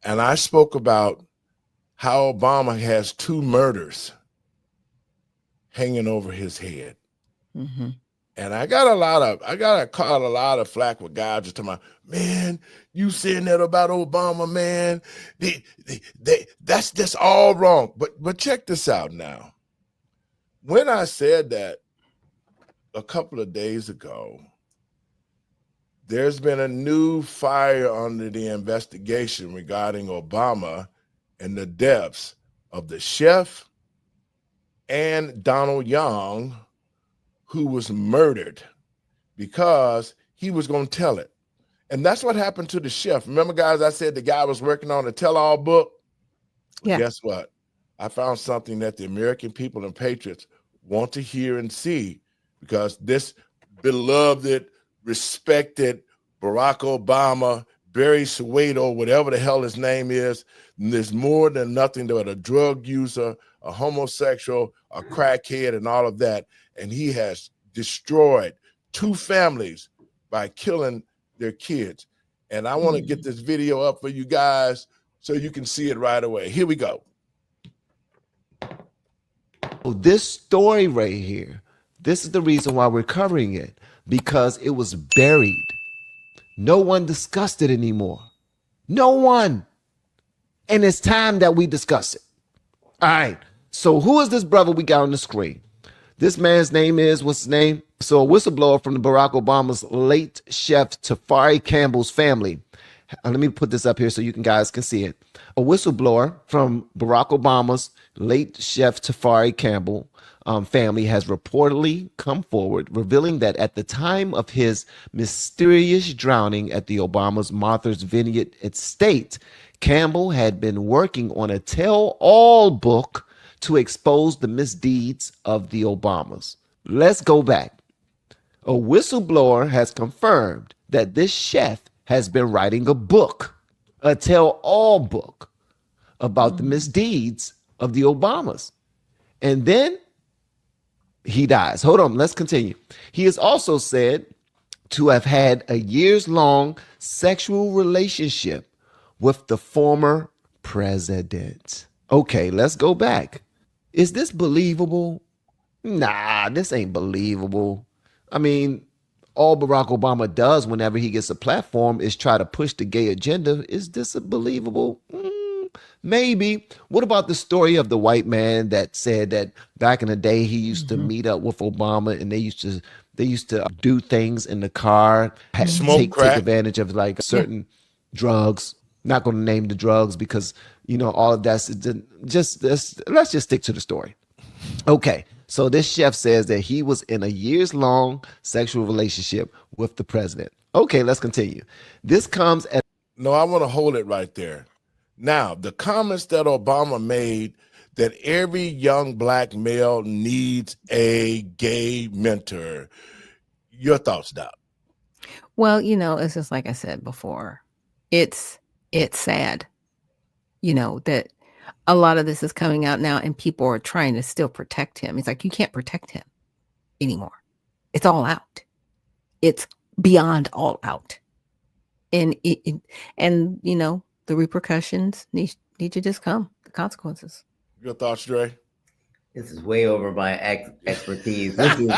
and I spoke about how Obama has 2 murders hanging over his head. And I got caught a lot of flack with guys just talking about, man, you saying that about Obama, man. That's all wrong. But check this out now. When I said that a couple of days ago, there's been a new fire under the investigation regarding Obama and the deaths of the chef and Donald Young, who was murdered because he was going to tell it. And that's what happened to the chef. Remember, guys, I said the guy was working on a tell-all book? Yeah. Guess what? I found something that the American people and patriots want to hear and see, because this beloved, respected Barack Obama, Barry Soweto, whatever the hell his name is, there's more than nothing but a drug user, a homosexual, a crackhead, and all of that. And he has destroyed 2 families by killing their kids. And I want to get this video up for you guys so you can see it right away. Here we go. This story right here, this is the reason why we're covering it, because it was buried. No one discussed it anymore. No one. And it's time that we discuss it. All right. So who is this brother we got on the screen? This man's name is, what's his name? So a whistleblower from the Barack Obama's late chef Tafari Campbell's family. Let me put this up here so you guys can see it. A whistleblower from Barack Obama's late chef Tafari Campbell family has reportedly come forward, revealing that at the time of his mysterious drowning at the Obama's Martha's Vineyard estate, Campbell had been working on a tell-all book to expose the misdeeds of the Obamas. Let's go back. A whistleblower has confirmed that this chef has been writing a book, a tell-all book about the misdeeds of the Obamas. And then he dies. Hold on, let's continue. He is also said to have had a years-long sexual relationship with the former president. Okay, let's go back. Is this believable? Nah, this ain't believable. I mean, all Barack Obama does whenever he gets a platform is try to push the gay agenda. Is this believable? Maybe. What about the story of the white man that said that back in the day he used to meet up with Obama and they used to do things in the car, take advantage of like certain drugs. Not going to name the drugs because all of that's let's just stick to the story. Okay. So this chef says that he was in a years-long sexual relationship with the president. Okay, let's continue. This comes at... No, I want to hold it right there. Now, the comments that Obama made that every young black male needs a gay mentor. Your thoughts, Doc? Well, it's just like I said before. It's sad, that a lot of this is coming out now and people are trying to still protect him. It's like, you can't protect him anymore. It's all out. It's beyond all out. And, the repercussions need to just come, the consequences. Your thoughts, Dre? This is way over my expertise. This is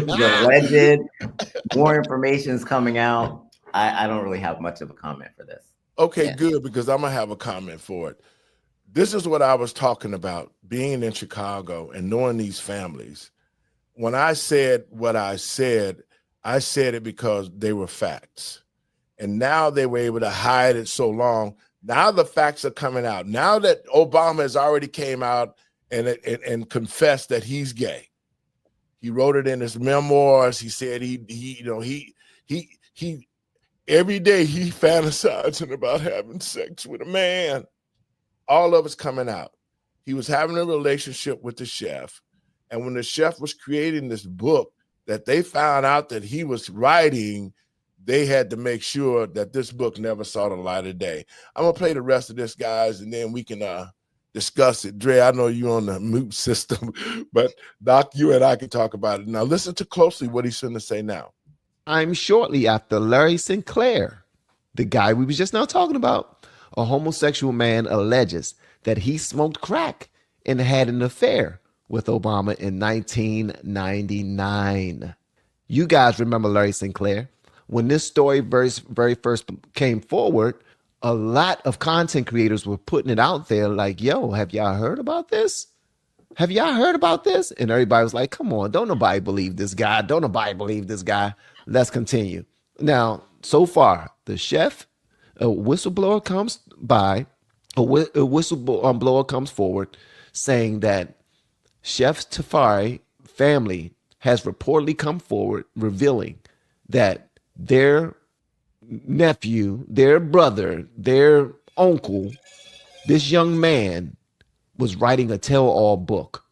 alleged. More information is coming out. I don't really have much of a comment for this. Okay, good, because I'm going to have a comment for it. This is what I was talking about, being in Chicago and knowing these families. When I said what I said it because they were facts. And now they were able to hide it so long. Now the facts are coming out. Now that Obama has already came out and confessed that he's gay. He wrote it in his memoirs. He said he every day he fantasizing about having sex with a man. All of it's coming out. He was having a relationship with the chef. And when the chef was creating this book that they found out that he was writing, they had to make sure that this book never saw the light of day. I'm going to play the rest of this, guys, and then we can discuss it. Dre, I know you're on the mute system, but Doc, you and I can talk about it. Now, listen to closely what he's going to say now. I'm shortly after Larry Sinclair, the guy we was just now talking about, a homosexual man alleges that he smoked crack and had an affair with Obama in 1999. You guys remember Larry Sinclair? When this story very first came forward, a lot of content creators were putting it out there like, yo, have y'all heard about this? Have y'all heard about this? And everybody was like, come on, don't nobody believe this guy. Don't nobody believe this guy. Let's continue. Now, so far, the chef, a whistleblower comes by, a whistleblower comes forward saying that Chef Tafari family has reportedly come forward revealing that their nephew, their brother, their uncle, this young man was writing a tell-all book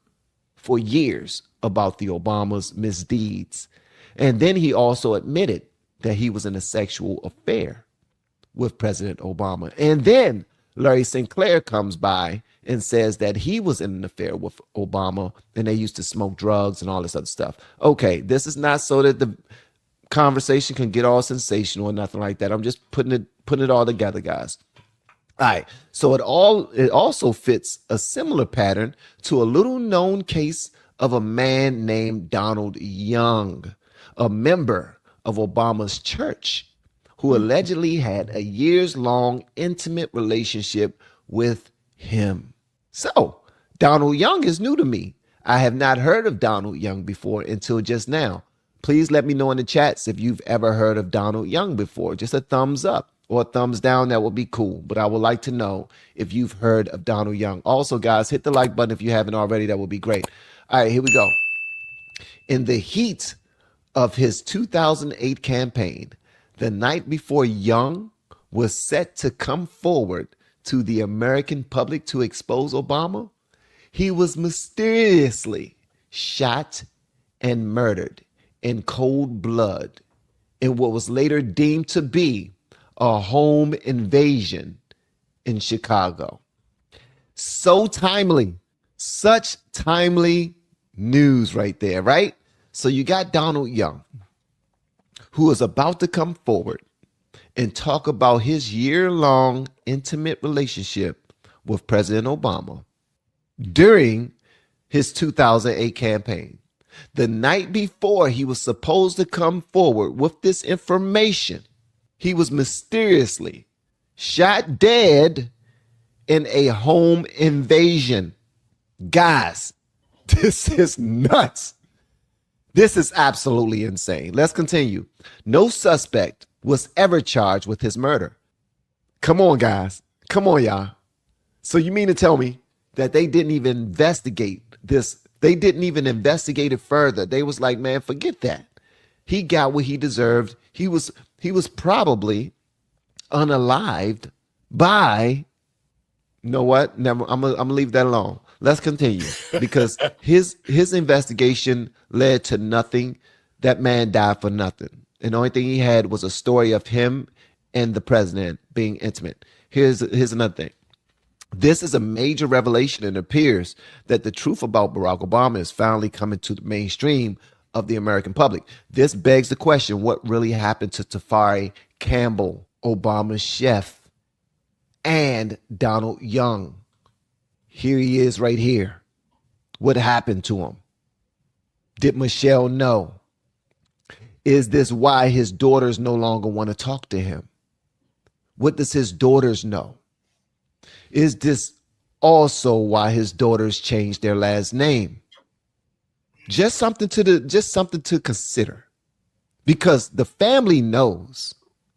for years about the Obama's misdeeds. And then he also admitted that he was in a sexual affair with President Obama. And then Larry Sinclair comes by and says that he was in an affair with Obama and they used to smoke drugs and all this other stuff. Okay, this is not so that the conversation can get all sensational or nothing like that. I'm just putting it all together, guys. All right, so it also fits a similar pattern to a little known case of a man named Donald Young, a member of Obama's church, who allegedly had a years-long intimate relationship with him. So, Donald Young is new to me. I have not heard of Donald Young before until just now. Please let me know in the chats if you've ever heard of Donald Young before. Just a thumbs up or a thumbs down, that would be cool. But I would like to know if you've heard of Donald Young. Also, guys, hit the like button if you haven't already. That would be great. All right, here we go. In the heat of his 2008 campaign, the night before Young was set to come forward to the American public to expose Obama, he was mysteriously shot and murdered in cold blood in what was later deemed to be a home invasion in Chicago. So timely, such timely news right there, right? So you got Donald Young, who is about to come forward and talk about his year-long intimate relationship with President Obama during his 2008 campaign. The night before he was supposed to come forward with this information, he was mysteriously shot dead in a home invasion. Guys, this is nuts. This is absolutely insane. Let's continue. No suspect was ever charged with his murder. Come on, guys. Come on, y'all. So you mean to tell me that they didn't even investigate this? They didn't even investigate it further. They was like, man, forget that. He got what he deserved. He was probably unalived by, you know what? Never. I'm gonna leave that alone. Let's continue, because his investigation led to nothing. That man died for nothing. And the only thing he had was a story of him and the president being intimate. Here's another thing. This is a major revelation, and it appears that the truth about Barack Obama is finally coming to the mainstream of the American public. This begs the question, what really happened to Tafari Campbell, Obama's chef, and Donald Young? Here he is right here. What happened to him? Did Michelle know? Is this why his daughters no longer want to talk to him? What does his daughters know? Is this also why his daughters changed their last name? Just something to consider. Because the family knows.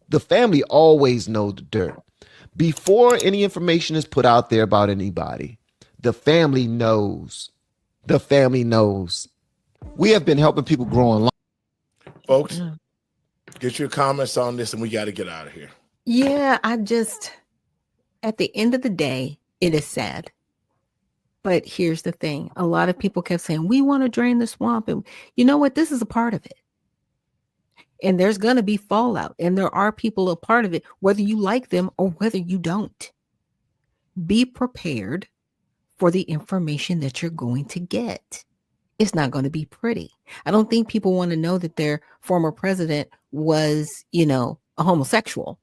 The family always knows the dirt. Before any information is put out there about anybody, The family knows. The family knows. We have been helping people grow online. Folks, get your comments on this and we got to get out of here. Yeah, at the end of the day, it is sad. But here's the thing. A lot of people kept saying, we want to drain the swamp. And you know what? This is a part of it. And there's going to be fallout. And there are people a part of it, whether you like them or whether you don't. Be prepared for the information that you're going to get. It's not going to be pretty. I don't think people want to know that their former president was, a homosexual,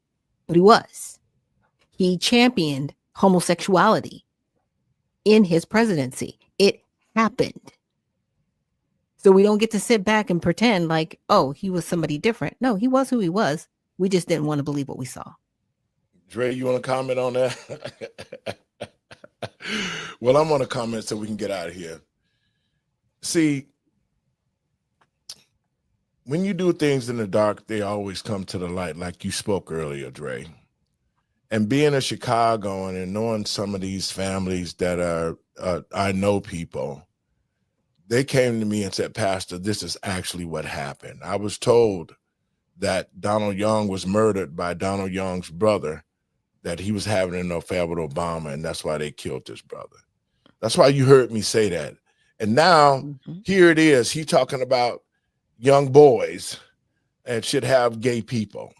but he was. He championed homosexuality in his presidency. It happened. So we don't get to sit back and pretend like, oh, he was somebody different. No, he was who he was. We just didn't want to believe what we saw. Dre, you want to comment on that? Well, I'm going to comment so we can get out of here. See, when you do things in the dark, they always come to the light, like you spoke earlier, Dre. And being a Chicagoan and knowing some of these families that are, I know people, they came to me and said, Pastor, this is actually what happened. I was told that Donald Young was murdered by Donald Young's brother, that he was having an affair with Obama, and that's why they killed his brother. That's why you heard me say that. And now here it is. He talking about young boys and should have gay people.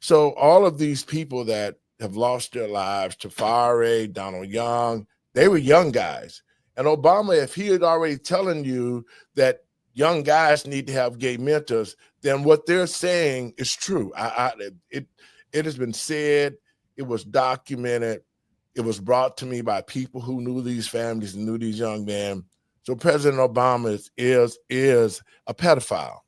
So all of these people that have lost their lives, Tafari, Donald Young, they were young guys. And Obama, if he had already telling you that young guys need to have gay mentors, then what they're saying is true. It has been said, it was documented, it was brought to me by people who knew these families and knew these young men. So President Obama is a pedophile.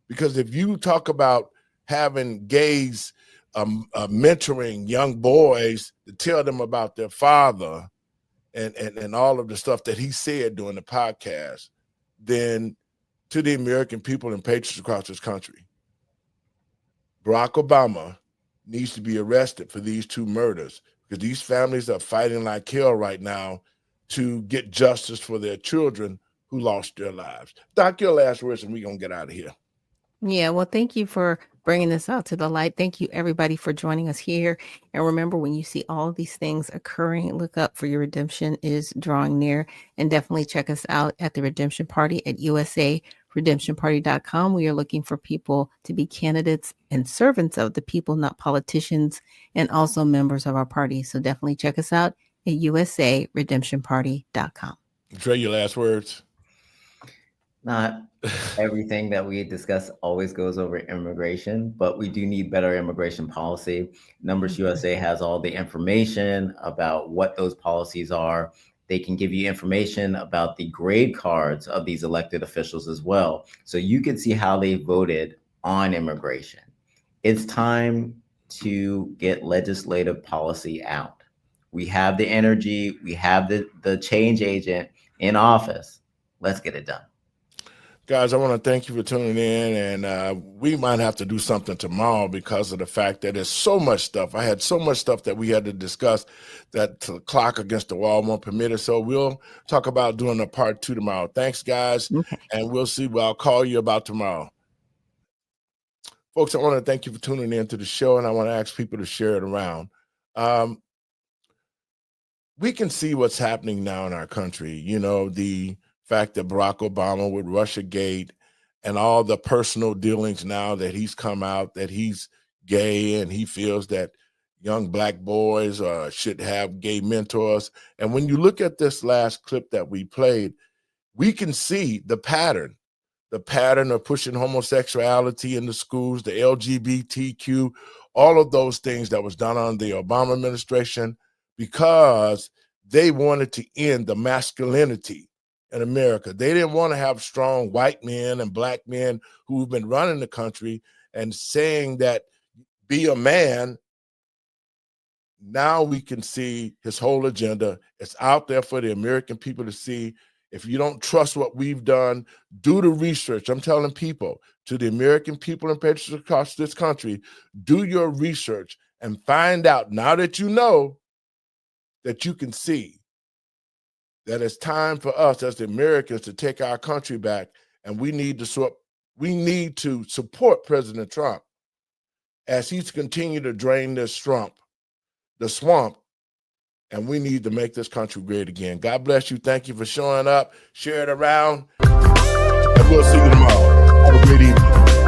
Because if you talk about having gays mentoring young boys to tell them about their father and all of the stuff that he said during the podcast, then to the American people and patriots across this country, Barack Obama needs to be arrested for these two murders, because these families are fighting like hell right now to get justice for their children who lost their lives. Doc, your last words, and we're going to get out of here. Yeah, well, thank you for bringing this out to the light. Thank you, everybody, for joining us here. And remember, when you see all of these things occurring, look up for your redemption is drawing near. And definitely check us out at the Redemption Party at usaredemptionparty.com. We are looking for people to be candidates and servants of the people, not politicians, and also members of our party. So definitely check us out at usaredemptionparty.com. Dre, your last words? Not everything that we discuss always goes over immigration, but we do need better immigration policy. Numbers USA has all the information about what those policies are. They can give you information about the grade cards of these elected officials as well. So you can see how they voted on immigration. It's time to get legislative policy out. We have the energy, we have the change agent in office. Let's get it done. Guys, I want to thank you for tuning in, and we might have to do something tomorrow because of the fact that there's so much stuff. I had so much stuff that we had to discuss that the clock against the wall won't permit it. So we'll talk about doing a part 2 tomorrow. Thanks, guys, and we'll see. Well, I'll call you about tomorrow. Folks, I want to thank you for tuning in to the show, and I want to ask people to share it around. We can see what's happening now in our country. You know, the fact that Barack Obama with Russiagate and all the personal dealings now that he's come out, that he's gay and he feels that young Black boys should have gay mentors. And when you look at this last clip that we played, we can see the pattern of pushing homosexuality in the schools, the LGBTQ, all of those things that was done under the Obama administration, because they wanted to end the masculinity in America. They didn't want to have strong white men and Black men who've been running the country and saying that be a man. Now we can see his whole agenda. It's out there for the American people to see. If you don't trust what we've done, do the research. I'm telling people, to the American people and patriots across this country, do your research and find out, now that you know, that you can see that it's time for us as the Americans to take our country back, and we need to support President Trump as he's continued to drain the swamp, and we need to make this country great again. God bless you. Thank you for showing up. Share it around, and we'll see you tomorrow. Have a great evening.